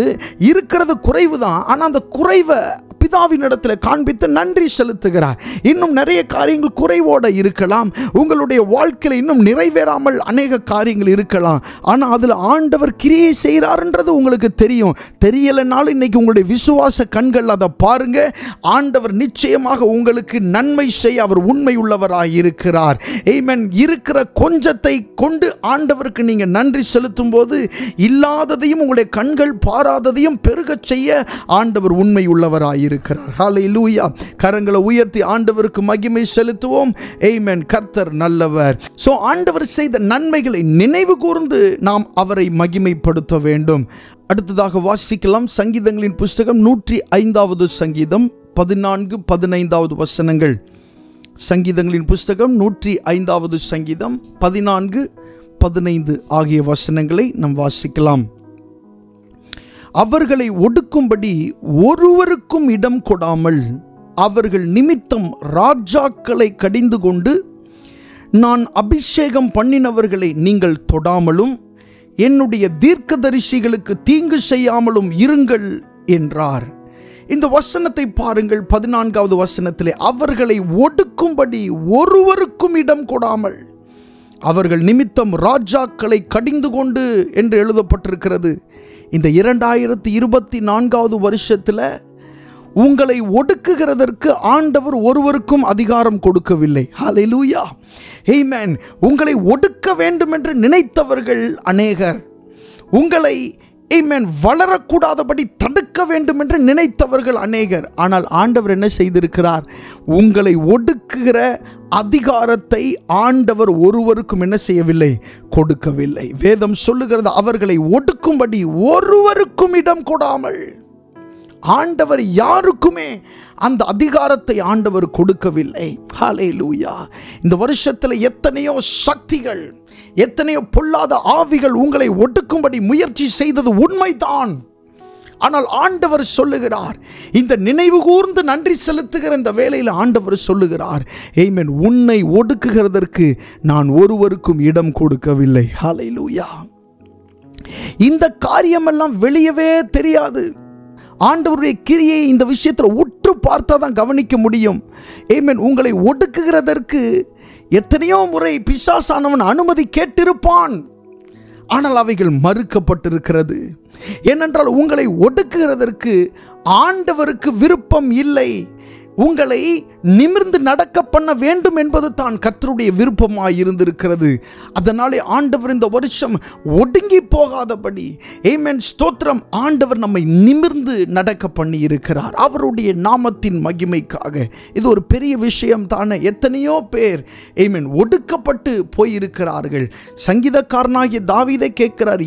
இருக்கிறது குறைவு தான், ஆனால் அந்த குறைவை பிதாவின் இடத்துல காண்பித்து நன்றி செலுத்துகிறார். இன்னும் நிறைய காரியங்கள் குறைவோடு இருக்கலாம், உங்களுடைய வாழ்க்கையில் இன்னும் நிறைவேறாமல் அநேக காரியங்கள் இருக்கலாம். ஆனால் அதில் ஆண்டவர் கிரியை செய்கிறார்ன்றது உங்களுக்கு தெரியும். தெரியலைனாலும் இன்னைக்கு உங்களுடைய விசுவாச கண்கள் அதை பாருங்க. ஆண்டவர் நிச்சயமாக உங்களுக்கு நன்மை செய்ய அவர் உண்மை உள்ளவராய் இருக்கிறார். ஆமென். இருக்கிற கொஞ்சத்தை கொண்டு ஆண்டவருக்கு நீங்கள் நன்றி செலுத்தும் போது இல்லாததையும் உங்களுடைய கண்கள் பாராததையும் பெருக செய்ய ஆண்டவர் உண்மை உள்ளவராய் இருக்கிறார். ஹல்லேலூயா. கரங்களை உயர்த்தி ஆண்டவருக்கு மகிமை செலுத்துவோம். ஆமென். கர்த்தர் நல்லவர். சோ ஆண்டவர் செய்த நன்மைகளை நினைவு கூர்ந்து நாம் அவரை மகிமைப்படுத்த வேண்டும். அடுத்ததாக வாசிக்கலாம் சங்கீதங்களின் புஸ்தகம் 105வது சங்கீதம் 14-15 வசனங்கள். சங்கீதங்களின் புஸ்தகம் 105வது சங்கீதம் 14-15 ஆகிய வசனங்களை நாம் வாசிக்கலாம். அவர்களை ஒடுக்கும்படி ஒருவருக்கும் இடம் கொடாமல் அவர்கள் நிமித்தம் ராஜாக்களை கடிந்து கொண்டு நான் அபிஷேகம் பண்ணினவர்களை நீங்கள் தொடாமலும் என்னுடைய தீர்க்கதரிசிகளுக்கு தீங்கு செய்யாமலும் இருங்கள் என்றார். இந்த வசனத்தை பாருங்கள். 14வது வசனத்திலே அவர்களை ஒடுக்கும்படி ஒருவருக்கும் இடம் கொடாமல் அவர்கள் நிமித்தம் ராஜாக்களை கடிந்து கொண்டு என்று எழுதப்பட்டிருக்கிறது. இந்த 2024வது வருஷத்தில் உங்களை ஒடுக்குகிறதற்கு ஆண்டவர் ஒருவருக்கும் அதிகாரம் கொடுக்கவில்லை. ஹல்லேலூயா. ஆமென். உங்களை ஒடுக்க வேண்டும் என்று நினைத்தவர்கள் அநேகர். உங்களை ஆமென் வளரக்கூடாதபடி தடுக்க வேண்டும் என்று நினைத்தவர்கள் அநேகர். ஆனால் ஆண்டவர் என்ன செய்திருக்கிறார், உங்களை ஒடுக்குகிற அதிகாரத்தை ஆண்டவர் ஒருவருக்கும் என்ன செய்யவில்லை, கொடுக்கவில்லை. வேதம் சொல்லுகிறது அவர்களை ஒடுக்கும்படி ஒருவருக்கும் இடம் கொடாமல். ஆண்டவர் யாருக்குமே அந்த அதிகாரத்தை ஆண்டவர் கொடுக்கவில்லை. ஹல்லேலூயா. இந்த வருஷத்தில் எத்தனையோ சக்திகள், எத்தனையோ பொல்லாத ஆவிகள் உங்களை ஒடுக்கும்படி முயற்சி செய்தது உண்மைதான். ஆனால் ஆண்டவர் சொல்லுகிறார், இந்த நினைவு கூர்ந்து நன்றி செலுத்துகிற இந்த வேளையில் ஆண்டவர் சொல்லுகிறார், ஆமென், உன்னை ஒடுக்குகிறதற்கு நான் ஒருவருக்கும் இடம் கொடுக்கவில்லை. ஹல்லேலூயா. இந்த காரியமெல்லாம் வெளியவே தெரியாது. ஆண்டவருடைய கிரியை இந்த விஷயத்தில் உற்று பார்த்தா தான் கவனிக்க முடியும். ஆமென். உங்களை ஒடுக்குகிறதற்கு எத்தனையோ முறை பிசாசானவன் அனுமதி கேட்டிருப்பான். ஆனால் அவைகள் மறுக்கப்பட்டிருக்கிறது. ஏனென்றால் உங்களை ஒடுக்குகிறதற்கு ஆண்டவருக்கு விருப்பம் இல்லை. உங்களை நிமிர்ந்து நடக்க பண்ண வேண்டும் என்பது தான் கர்த்தருடைய விருப்பமாக இருந்திருக்கிறது. அதனாலே ஆண்டவர் இந்த வருஷம் ஒடுங்கி போகாதபடி, ஆமென், ஸ்தோத்திரம், ஆண்டவர் நம்மை நிமிர்ந்து நடக்க பண்ணி இருக்கிறார் அவருடைய நாமத்தின் மகிமைக்காக. இது ஒரு பெரிய விஷயம் தானே. எத்தனையோ பேர் ஆமென் ஒடுக்கப்பட்டு போயிருக்கிறார்கள். சங்கீதக்காரனாகிய தாவீதை கேட்கிறார்,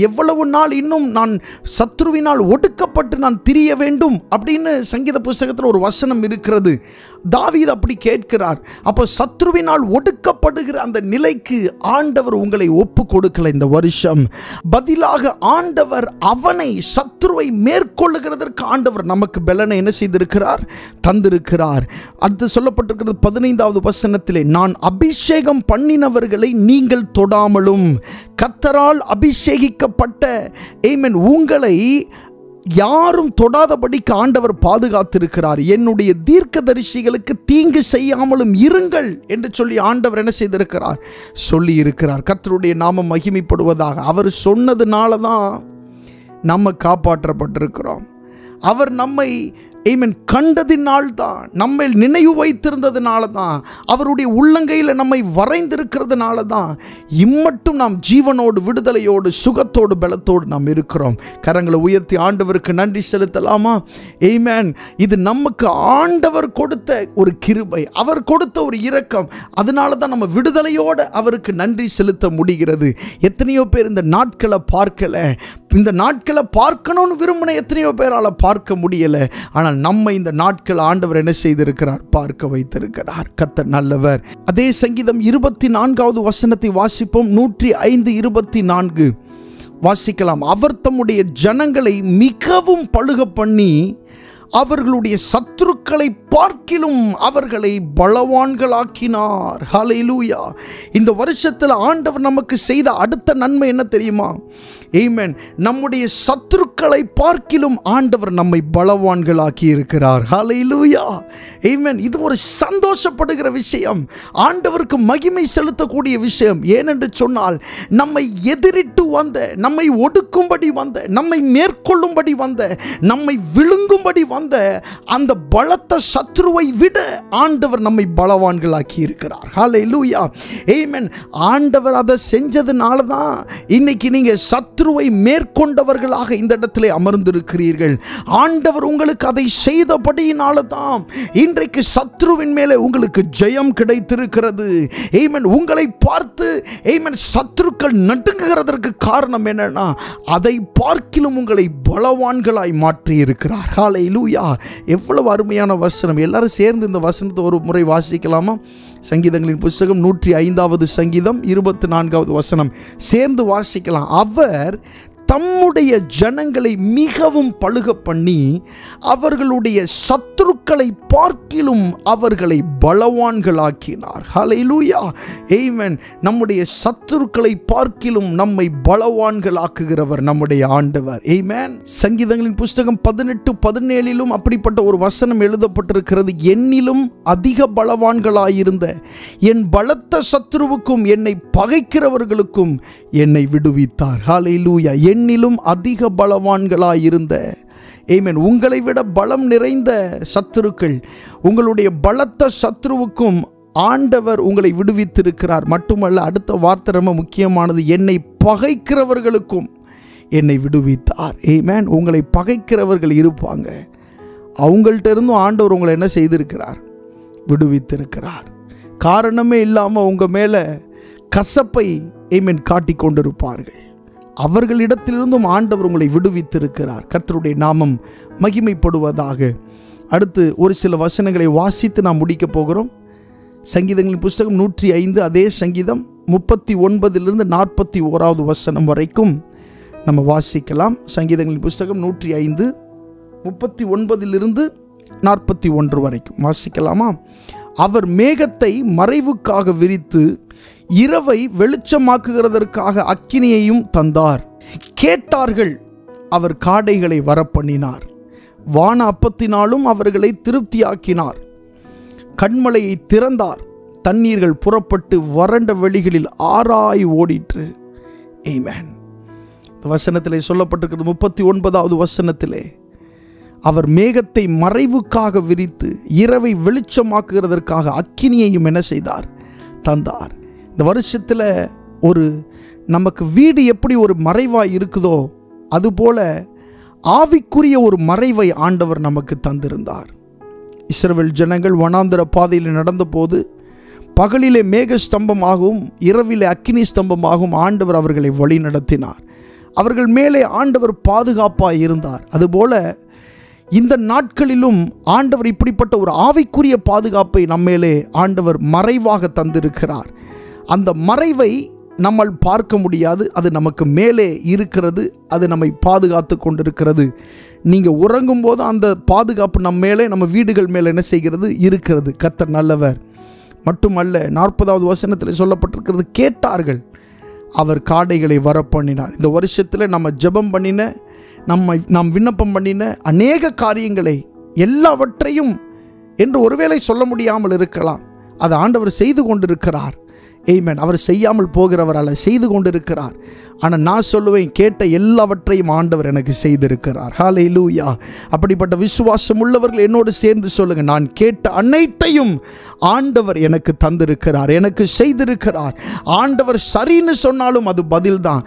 எவ்வளவு நாள் இன்னும் நான் சத்ருவினால் ஒடுக்கப்பட்டு நான் திரிய வேண்டும் அப்படின்னு சங்கீத புஸ்தகத்தில் ஒரு வசனம் இருக்கிறது. தாவீது அப்படி கேட்கிறார். அப்போ சத்ருவினால் ஒடுக்கப்படுகிற அந்த நிலைக்கு ஆண்டவர் உங்களை ஒப்பு கொடுக்கல இந்த வருஷம். பதிலாக ஆண்டவர் அவனை, சத்ருவை மேற்கொள்ளுகிறதற்கு ஆண்டவர் நமக்கு பலனை என்ன செய்திருக்கிறார், தந்திருக்கிறார். அடுத்து சொல்லப்பட்டிருக்கிறது 15வது வசனத்திலே, நான் அபிஷேகம் பண்ணினவர்களை நீங்கள் தொடாமலும், கர்த்தரால் அபிஷேகிக்கப்பட்ட ஆமென் உங்களை யாரும் தொடாதபடிக்கு ஆண்டவர் பாதுகாத்திருக்கிறார். என்னுடைய தீர்க்கதரிசிகளுக்கு தீங்கு செய்யாமலும் இருங்கள் என்று சொல்லி ஆண்டவர் என்ன செய்திருக்கிறார், சொல்லி இருக்கிறார். கர்த்தருடைய நாமம் மகிமைப்படுவதாக. அவர் சொன்னதுனால தான் நம்ம காப்பாற்றப்பட்டிருக்கிறோம். அவர் நம்மை ஆமென் கண்டதினால் தான், நம்மை நினைவு வைத்திருந்ததுனால தான், அவருடைய உள்ளங்கையில் நம்மை வரைந்திருக்கிறதுனால தான் இம்மட்டும் நாம் ஜீவனோடு, விடுதலையோடு, சுகத்தோடு, பலத்தோடு நாம் இருக்கிறோம். கரங்களை உயர்த்தி ஆண்டவருக்கு நன்றி செலுத்தலாமா? ஆமென். இது நமக்கு ஆண்டவர் கொடுத்த ஒரு கிருபை, அவர் கொடுத்த ஒரு இரக்கம். அதனால தான் நம்ம விடுதலையோடு அவருக்கு நன்றி செலுத்த முடிகிறது. எத்தனையோ பேர் இந்த நாட்களை பார்க்கல, இந்த நாட்களை பார்க்கணும்னு விரும்பின எத்தனையோ பேரால் பார்க்க முடியலை. ஆனால் நம்ம இந்த நாட்கள் ஆண்டவர் என்ன செய்திருக்கிறார்? பார்க்க வைத்திருக்கிறார். கர்த்தர் நல்லவர். அதே சங்கீதம் 24வது வசனத்தை வாசிப்போம். 105:24 வாசிக்கலாம். அவர் தம்முடைய ஜனங்களை மிகவும் பலுக பண்ணி அவர்களுடைய சத்துருக்களை பார்க்கிலும் அவர்களை பலவான்களாக்கினார். ஹல்லேலூயா. இந்த வருஷத்தில் ஆண்டவர் நமக்கு செய்த அடுத்த நன்மை என்ன தெரியுமா? ஆமென். நம்முடைய சத்துருக்களை பார்க்கிலும் ஆண்டவர் நம்மை பலவான்களாக்கி இருக்கிறார். ஹல்லேலூயா. ஆமென். இது ஒரு சந்தோஷப்படுகிற விஷயம், ஆண்டவருக்கு மகிமை செலுத்தக்கூடிய விஷயம். ஏனென்று சொன்னால் நம்மை எதிரிட்டு வந்த, நம்மை ஒடுக்கும்படி வந்த, நம்மை மேற்கொள்ளும்படி வந்த, நம்மை விழுங்கும்படி வந்த அந்த பலத்த சத்ருவை விட ஆண்டவர் நம்மை பலவான்களாக்கி இருக்கிறார். ஹல்லேலூயா. ஆமென். ஆண்டவர் அதை செஞ்சதுனால தான் இன்னைக்கு நீங்க சத்ருவை மேற்கொண்டவர்களாக இந்த இடத்திலே அமர்ந்திருக்கிறீர்கள். ஆண்டவர் உங்களுக்கு அதை செய்தபடியினால தான் இன்றைக்கு சத்ருவின் மேலே உங்களுக்கு ஜெயம் கிடைத்திருக்கிறது. ஆமென். உங்களை பார்த்து ஆமென் சத்ருக்கள் நடுங்குகிறதற்கு காரணம் என்னன்னா, அதை பார்க்கிலும் உங்களை பலவான்களாய் மாற்றி இருக்கிறார். ஹல்லேலூயா. எவ்வளவு அருமையான வசனம். எல்லாரும் சேர்ந்து இந்த வசனத்தை ஒரு முறை வாசிக்கலாமா? சங்கீதங்களின் புத்தகம் 105வது சங்கீதம் 24வது வசனம் சேர்ந்து வாசிக்கலாம். அவர் தம்முடைய ஜனங்களை மிகவும் பலுக பண்ணி அவர்களுடைய சத்துருக்களை பார்க்கிலும் அவர்களை பலவான்களாக்கினார். ஹல்லேலூயா. ஆமென். நம்முடைய சத்துருக்களை பார்க்கிலும் நம்மை பலவான்களாக்குகிறவர் நம்முடைய ஆண்டவர். ஆமென். சங்கீதங்களின் புத்தகம் 18:17 அப்படிப்பட்ட ஒரு வசனம் எழுதப்பட்டிருக்கிறது. என்னிலும் அதிக பலவான்களாயிருந்த என் பலத்த சத்துருவுக்கும் என்னை பகைக்கிறவர்களுக்கும் என்னை விடுவித்தார். ஹல்லேலூயா. என்னிலும் அதிக பலவான்களாயிருந்த, ஆமென், உங்களை விட பலம் நிறைந்த சத்துருக்கள், உங்களுடைய பலத்த சத்துருவுக்கும் ஆண்டவர் உங்களை விடுவித்திருக்கிறார். மட்டுமல்ல, அடுத்த வார்த்தை ரொம்ப முக்கியமானது. என்னை பகைக்கிறவர்களுக்கும் என்னை விடுவித்தார். ஆமென். உங்களை பகைக்கிறவர்கள் இருப்பாங்க, அவங்கள்ட்ட இருந்தும் ஆண்டவர் உங்களை என்ன செய்திருக்கிறார்? விடுவித்திருக்கிறார். காரணமே இல்லாமல் உங்கள் மேலே கசப்பை ஆமென் காட்டி கொண்டிருப்பார்கள். அவர்களிடத்திலிருந்தும் ஆண்டவர் உங்களை விடுவித்திருக்கிறார். கர்த்தருடைய நாமம் மகிமைப்படுவதாக. அடுத்து ஒரு சில வசனங்களை வாசித்து நாம் முடிக்க போகிறோம். சங்கீதங்களின் புத்தகம் 105 அதே சங்கீதம் 39 41வது வசனம் வரைக்கும் நம்ம வாசிக்கலாம். சங்கீதங்களின் புத்தகம் 105 39 41 வரைக்கும் வாசிக்கலாமா? அவர் மேகத்தை மறைவுக்காக விரித்து இரவை வெளிச்சமாக்குகிறதற்காக அக்கினியையும் தந்தார். கேட்டார்கள், அவர் காடைகளை வரப்பண்ணினார். வான அப்பத்தினாலும் அவர்களை திருப்தியாக்கினார். கண்மலையை திறந்தார், தண்ணீர்கள் புறப்பட்டு வறண்ட வெளிகளில் ஆராய் ஓடிற்று. ஆமென். இந்த வசனத்திலே சொல்லப்பட்டிருக்கிறது 39வது வசனத்திலே, அவர் மேகத்தை மறைவுக்காக விரித்து இரவை வெளிச்சமாக்குகிறதற்காக அக்கினியையும் என்ன செய்தார்? தந்தார். இந்த வருஷத்தில் ஒரு நமக்கு வீடு எப்படி ஒரு மறைவாய் இருக்குதோ அதுபோல ஆவிக்குரிய ஒரு மறைவை ஆண்டவர் நமக்கு தந்திருந்தார். இஸ்ரவேல் ஜனங்கள் வனாந்தர பாதையில் நடந்தபோது பகலிலே மேக ஸ்தம்பமாகவும் இரவிலே அக்கினி ஸ்தம்பமாகவும் ஆண்டவர் அவர்களை வழி நடத்தினார். அவர்கள் மேலே ஆண்டவர் பாதுகாப்பாக இருந்தார். அதுபோல இந்த நாட்களிலும் ஆண்டவர் இப்படிப்பட்ட ஒரு ஆவிக்குரிய பாதுகாப்பை நம்மேலே ஆண்டவர் மறைவாக தந்திருக்கிறார். அந்த மறைவை நம்மால் பார்க்க முடியாது, அது நமக்கு மேலே இருக்கிறது, அது நம்மை பாதுகாத்து கொண்டிருக்கிறது. நீங்கள் உறங்கும் போது அந்த பாதுகாப்பு நம்ம மேலே, நம்ம வீடுகள் மேலே என்ன செய்கிறது? இருக்கிறது. கர்த்தர் நல்லவர். மட்டுமல்ல, 40வது வசனத்தில் சொல்லப்பட்டிருக்கிறது, கேட்டார்கள், அவர் காடைகளை வரப்பண்ணினார். இந்த வருஷத்தில் நம்ம ஜெபம் பண்ணின, நாம் விண்ணப்பம் பண்ணின அநேக காரியங்களை எல்லாவற்றையும் என்று ஒருவேளை சொல்ல முடியாமல் இருக்கலாம், அது ஆண்டவர் செய்து கொண்டிருக்கிறார். ஆமென். அவர் செய்யாமல் போகிறவர் அல்ல, செய்து கொண்டிருக்கிறார். ஆனால் நான் சொல்லுவேன், கேட்ட எல்லாவற்றையும் ஆண்டவர் எனக்கு செய்திருக்கிறார். ஹல்லேலூயா. அப்படிப்பட்ட விசுவாசம் உள்ளவர்கள் என்னோடு சேர்ந்து சொல்லுங்க, நான் கேட்ட அனைத்தையும் ஆண்டவர் எனக்கு தந்திருக்கிறார், எனக்கு செய்திருக்கிறார். ஆண்டவர் சரின்னு சொன்னாலும் அது பதில்தான்,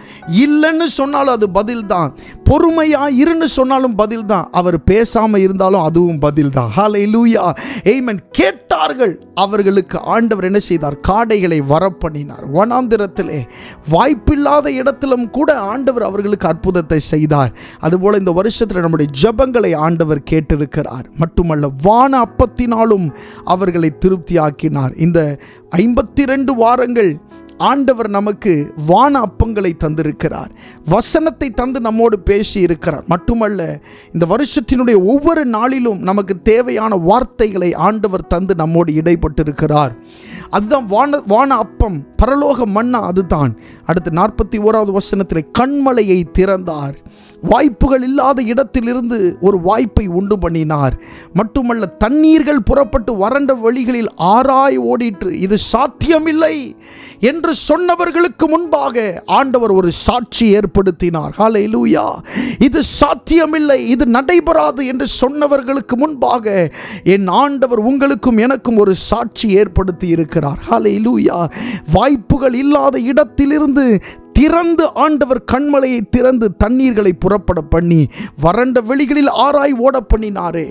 இல்லைன்னு சொன்னாலும் அது பதில்தான். பொறுமையா இருன்னு சொன்னாலும் பதில் தான், அவர் பேசாம இருந்தாலும் அதுவும் பதில் தான். ஹல்லேலூயா, ஆமென். கேட்டார்கள், அவர்களுக்கு ஆண்டவர் என்ன செய்தார்? காடைகளை வரப்பண்ணினார். வனாந்திரத்திலே வாய்ப்பில்லாத இடத்திலும் கூட ஆண்டவர் அவர்களுக்கு அற்புதத்தை செய்தார். அதுபோல இந்த வருஷத்தில் நம்முடைய ஜெபங்களை ஆண்டவர் கேட்டிருக்கிறார். மட்டுமல்ல, வான அப்பத்தினாலும் அவர்களை திருப்தியாக்கினார். இந்த 52 வாரங்கள் ஆண்டவர் நமக்கு வான அப்பங்களை தந்திருக்கிறார். வசனத்தை தந்து நம்மோடு பேசி இருக்கிறார். மட்டுமல்ல, இந்த வருஷத்தினுடைய ஒவ்வொரு நாளிலும் நமக்கு தேவையான வார்த்தைகளை ஆண்டவர் தந்து நம்மோடு இடைப்பட்டிருக்கிறார். அதுதான் வான அப்பம், பரலோக மன்னா அதுதான். அடுத்து 41வது வசனத்தில் கண்மலையை திறந்தார். வாய்ப்புகள் இல்லாத இடத்திலிருந்து ஒரு வாய்ப்பை உண்டு பண்ணினார். மட்டுமல்ல, தண்ணீர்கள் புறப்பட்டு வறண்ட வழிகளில் ஆராய் ஓடிற்று. இது சாத்தியமில்லை என்று சொன்னவர்களுக்கு முன்பாக ஆண்டவர் ஒரு சாட்சி ஏற்படுத்தினார். ஹல்லேலூயா. இது சாத்தியமில்லை, இது நடைபெறாது என்று சொன்னவர்களுக்கு முன்பாக என் ஆண்டவர் உங்களுக்கும் எனக்கும் ஒரு சாட்சி ஏற்படுத்தி இருக்கிறார். ஹல்லேலூயா. வாய்ப்புகள் இல்லாத இடத்திலிருந்து திறந்து ஆண்டவர் கண்மலையை திறந்து தண்ணீர்களை புறப்பட பண்ணி வறண்ட வெளிகளில் ஆராய் ஓட பண்ணினாரே.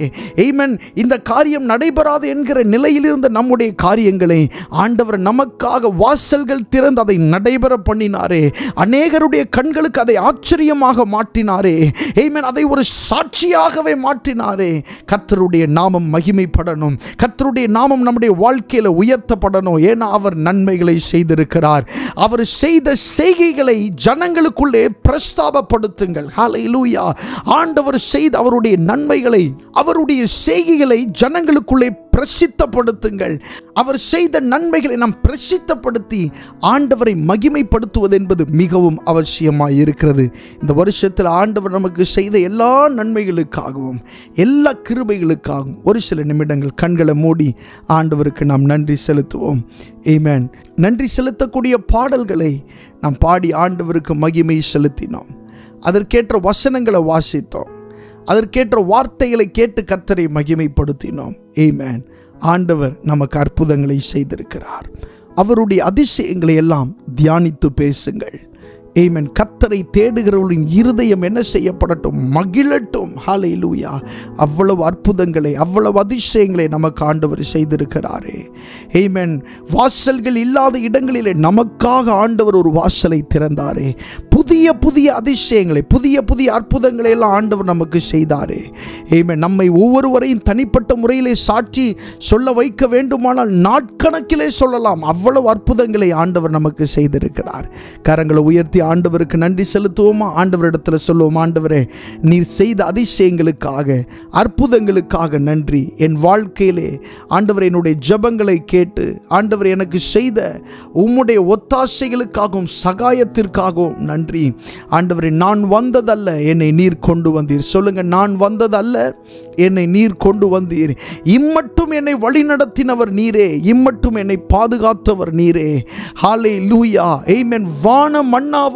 ஆமென். இந்த காரியம் நடைபெறாது என்கிற நிலையில் இருந்த நம்முடைய காரியங்களை ஆண்டவர் நமக்காக வாசல்கள் திறந்து அதை நடைபெற பண்ணினாரே. அநேகருடைய கண்களுக்கு அதை ஆச்சரியமாக மாற்றினாரே. ஆமென். அதை ஒரு சாட்சியாகவே மாற்றினாரே. கர்த்தருடைய நாமம் மகிமைப்படணும். கர்த்தருடைய நாமம் நம்முடைய வாழ்க்கையில் உயர்த்தப்படணும். ஏன்னா அவர் நன்மைகளை செய்திருக்கிறார். அவர் செய்த செய்கைகளை ஜனங்களுக்குள்ளே பிரஸ்தாபப்படுத்துங்கள். ஹல்லேலூயா. ஆண்டவர் செய்த அவருடைய நன்மைகளை, அவருடைய செய்கைகளை ஜனங்களுக்குள்ளே பிரசித்தப்படுத்துங்கள். அவர் செய்த நன்மைகளை நாம் பிரசித்தப்படுத்தி ஆண்டவரை மகிமைப்படுத்துவது என்பது மிகவும் அவசியமாக இருக்கிறது. இந்த வருஷத்தில் ஆண்டவர் நமக்கு செய்த எல்லா நன்மைகளுக்காகவும் எல்லா கிருபைகளுக்காகவும் ஒரு சில நிமிடங்கள் கண்களை மூடி ஆண்டவருக்கு நாம் நன்றி செலுத்துவோம். ஆமென். நன்றி செலுத்தக்கூடிய பாடல்களை நாம் பாடி ஆண்டவருக்கு மகிமை செலுத்தினோம். அதற்கேற்ற வசனங்களை வாசித்தோம். அதற்கேற்ற வார்த்தைகளை கேட்டு கர்த்தரை மகிமைப்படுத்தினோம். ஆமென். ஆண்டவர் நமக்கு அற்புதங்களை செய்திருக்கிறார். அவருடைய அதிசயங்களை எல்லாம் தியானித்து பேசுங்கள். ஆமென். கர்த்தரை தேடுகிறவர்களின் இருதயம் என்ன செய்யப்படட்டும்? மகிழட்டும். ஹல்லேலூயா. அவ்வளவு அற்புதங்களை, அவ்வளவு அதிசயங்களை நமக்கு ஆண்டவர் செய்திருக்கிறாரே. ஆமென். வாசல்கள் இல்லாத இடங்களிலே நமக்காக ஆண்டவர் ஒரு வாசலை திறந்தாரே. புதிய புதிய அதிசயங்களை, புதிய புதிய அற்புதங்களை எல்லாம் ஆண்டவர் நமக்கு செய்தாரே. ஆமென். நம்மை ஒவ்வொருவரையும் தனிப்பட்ட முறையிலே சாட்சி சொல்ல வைக்க வேண்டுமானால் நாட்கணக்கிலே சொல்லலாம். அவ்வளவு அற்புதங்களை ஆண்டவர் நமக்கு செய்திருக்கிறார். கரங்களை உயர்த்தி ஆண்டவருக்கு நன்றி செலுத்துவோமா? ஆண்டவரிடத்தில் சொல்லுவோம், ஆண்டவரே, நீர் செய்த அதிசயங்களுக்காக, அற்புதங்களுக்காக நன்றி. என் வாழ்க்கையிலே ஆண்டவர் என்னுடைய ஜெபங்களை கேட்டு ஆண்டவர் எனக்கு செய்த உம்முடைய ஒத்தாசைகளுக்காகவும் சகாயத்திற்காகவும் நன்றி. ஆண்டவரே, நான் வந்ததல்ல, என்னை நீர் கொண்டு வந்தீர். சொல்லுங்க, நான் வந்ததல்ல, என்னை நீர் கொண்டு வந்தீர். இம்மட்டும் என்னை வழிநடத்தினவர் நீரே, இம்மட்டும் என்னை பாதுகாத்தவர் நீரே. ஹல்லேலூயா. ஆமென். வான மன்னா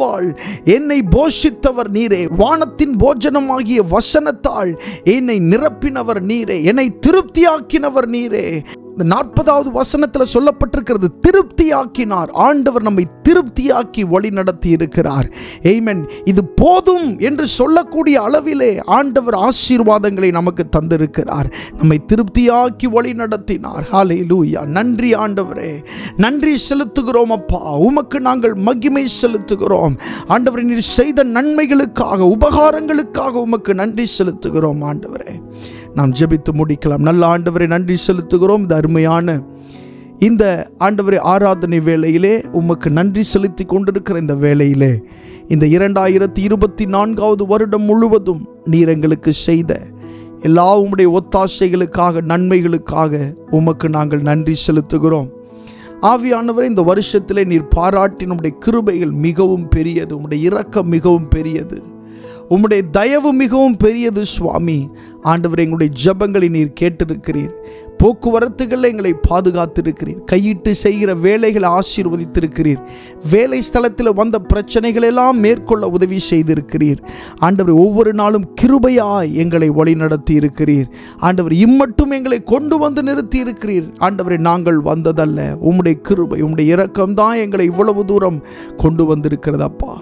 என்னை போஷித்தவர் நீரே. வானத்தின் போஜனமாகிய வசனத்தால் என்னை நிரப்பினவர் நீரே. என்னை திருப்தியாக்கினவர் நீரே. இந்த 40வது வசனத்தில் சொல்லப்பட்டிருக்கிறது, திருப்தியாக்கினார். ஆண்டவர் நம்மை திருப்தியாக்கி வழி நடத்தி இருக்கிறார். ஆமென். இது போதும் என்று சொல்லக்கூடிய அளவிலே ஆண்டவர் ஆசீர்வாதங்களை நமக்கு தந்திருக்கிறார். நம்மை திருப்தியாக்கி வழி நடத்தினார். ஹல்லேலூயா. நன்றி ஆண்டவரே, நன்றி செலுத்துகிறோம் அப்பா. உமக்கு நாங்கள் மகிமை செலுத்துகிறோம். ஆண்டவரே, நீர் செய்த நன்மைகளுக்காக, உபகாரங்களுக்காக உமக்கு நன்றி செலுத்துகிறோம். ஆண்டவரே, நாம் ஜெபித்து முடிக்கலாம். நல்ல ஆண்டவரை நன்றி செலுத்துகிறோம். இந்த அருமையான இந்த ஆண்டவரை ஆராதனை வேளையிலே உமக்கு நன்றி செலுத்தி கொண்டிருக்கிற இந்த வேளையிலே, இந்த 2024வது வருடம் முழுவதும் நீர் எங்களுக்கு செய்த எல்லா உம்முடைய ஒத்தாசைகளுக்காக, நன்மைகளுக்காக உமக்கு நாங்கள் நன்றி செலுத்துகிறோம். ஆவியானவரே, இந்த வருஷத்திலே நீர் பாராட்டி நம்முடைய கிருபைகள் மிகவும் பெரியது, உம்முடைய இரக்கம் மிகவும் பெரியது, உம்முடைய தயவு மிகவும் பெரியது சுவாமி. ஆண்டவரே, எங்களுடைய ஜெபங்களை நீர் கேட்டிருக்கிறீர். போக்குவரத்துகளில் எங்களை பாதுகாத்திருக்கிறீர். கையிட்டு செய்கிற வேலைகளை ஆசீர்வதித்திருக்கிறீர். வேலை ஸ்தலத்தில் வந்த பிரச்சனைகள் எல்லாம் மேற்கொள்ள உதவி செய்திருக்கிறீர். ஆண்டவர் ஒவ்வொரு நாளும் கிருபையாய் எங்களை வழி நடத்தி இருக்கிறீர். ஆண்டவர் இம்மட்டும் எங்களை கொண்டு வந்து நிறுத்தி இருக்கிறீர். ஆண்டவரை நாங்கள் வந்ததல்ல, உம்முடைய கிருபை, உம்முடைய இரக்கம்தான் எங்களை இவ்வளவு தூரம் கொண்டு வந்திருக்கிறது அப்பா.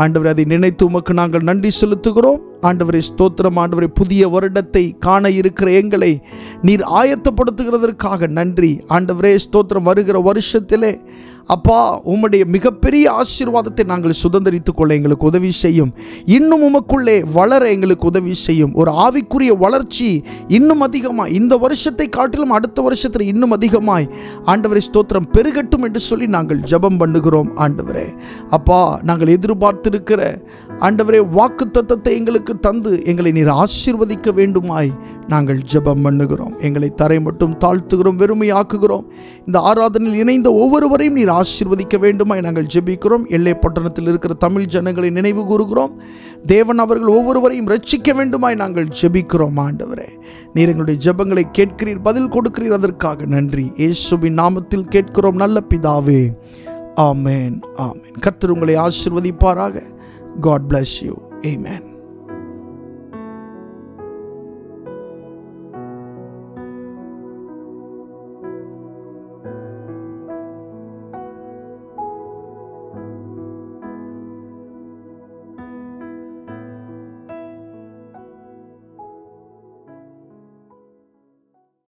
ஆண்டவர் அதை நினைத்து உமக்கு நாங்கள் நன்றி செலுத்துகிறோம். ஆண்டவரே ஸ்தோத்திரம். ஆண்டவரே புதிய வருடத்தை காண இருக்கிற எங்களை நீர் ஆயத்தப்படுத்துகிறதற்காக நன்றி. ஆண்டவரே ஸ்தோத்திரம். வருகிற வருஷத்திலே அப்பா உம்முடைய மிகப்பெரிய ஆசீர்வாதத்தை நாங்கள் சுதந்திரித்துக் கொள்ள எங்களுக்கு உதவி செய்யும். இன்னும் உமக்குள்ளே வளர எங்களுக்கு உதவி செய்யும். ஒரு ஆவிக்குரிய வளர்ச்சி இன்னும் அதிகமாய் இந்த வருஷத்தை காட்டிலும் அடுத்த வருஷத்தில் இன்னும் அதிகமாய் ஆண்டவரே ஸ்தோத்திரம் பெருகட்டும் என்று சொல்லி நாங்கள் ஜெபம் பண்ணுகிறோம். ஆண்டவரே அப்பா, நாங்கள் எதிர்பார்த்திருக்கிற ஆண்டவரே வாக்கு தத்தத்தை எங்களுக்கு தந்து எங்களை நீர் ஆசீர்வதிக்க வேண்டுமாய் நாங்கள் ஜெபம் பண்ணுகிறோம். எங்களை தரை மட்டும் தாழ்த்துகிறோம், வெறுமையாக்குகிறோம். இந்த ஆராதனையில் இணைந்த ஒவ்வொருவரையும் நீர் ஆசீர்வதிக்க வேண்டுமாய் நாங்கள் ஜெபிக்கிறோம். எல்லை பட்டணத்தில் இருக்கிற தமிழ் ஜனங்களை நினைவு கூறுகிறோம். தேவன் அவர்கள் ஒவ்வொருவரையும் ரட்சிக்க வேண்டுமாய் நாங்கள் ஜெபிக்கிறோம். ஆண்டவரே நீர் எங்களுடைய ஜெபங்களை கேட்கிறீர், பதில் கொடுக்கிறீர். அதற்காக நன்றி. இயேசுவின் நாமத்தில் கேட்கிறோம் நல்ல பிதாவே. ஆமென், ஆமென். கர்த்தர் உங்களை ஆசீர்வதிப்பாராக. God bless you. Amen.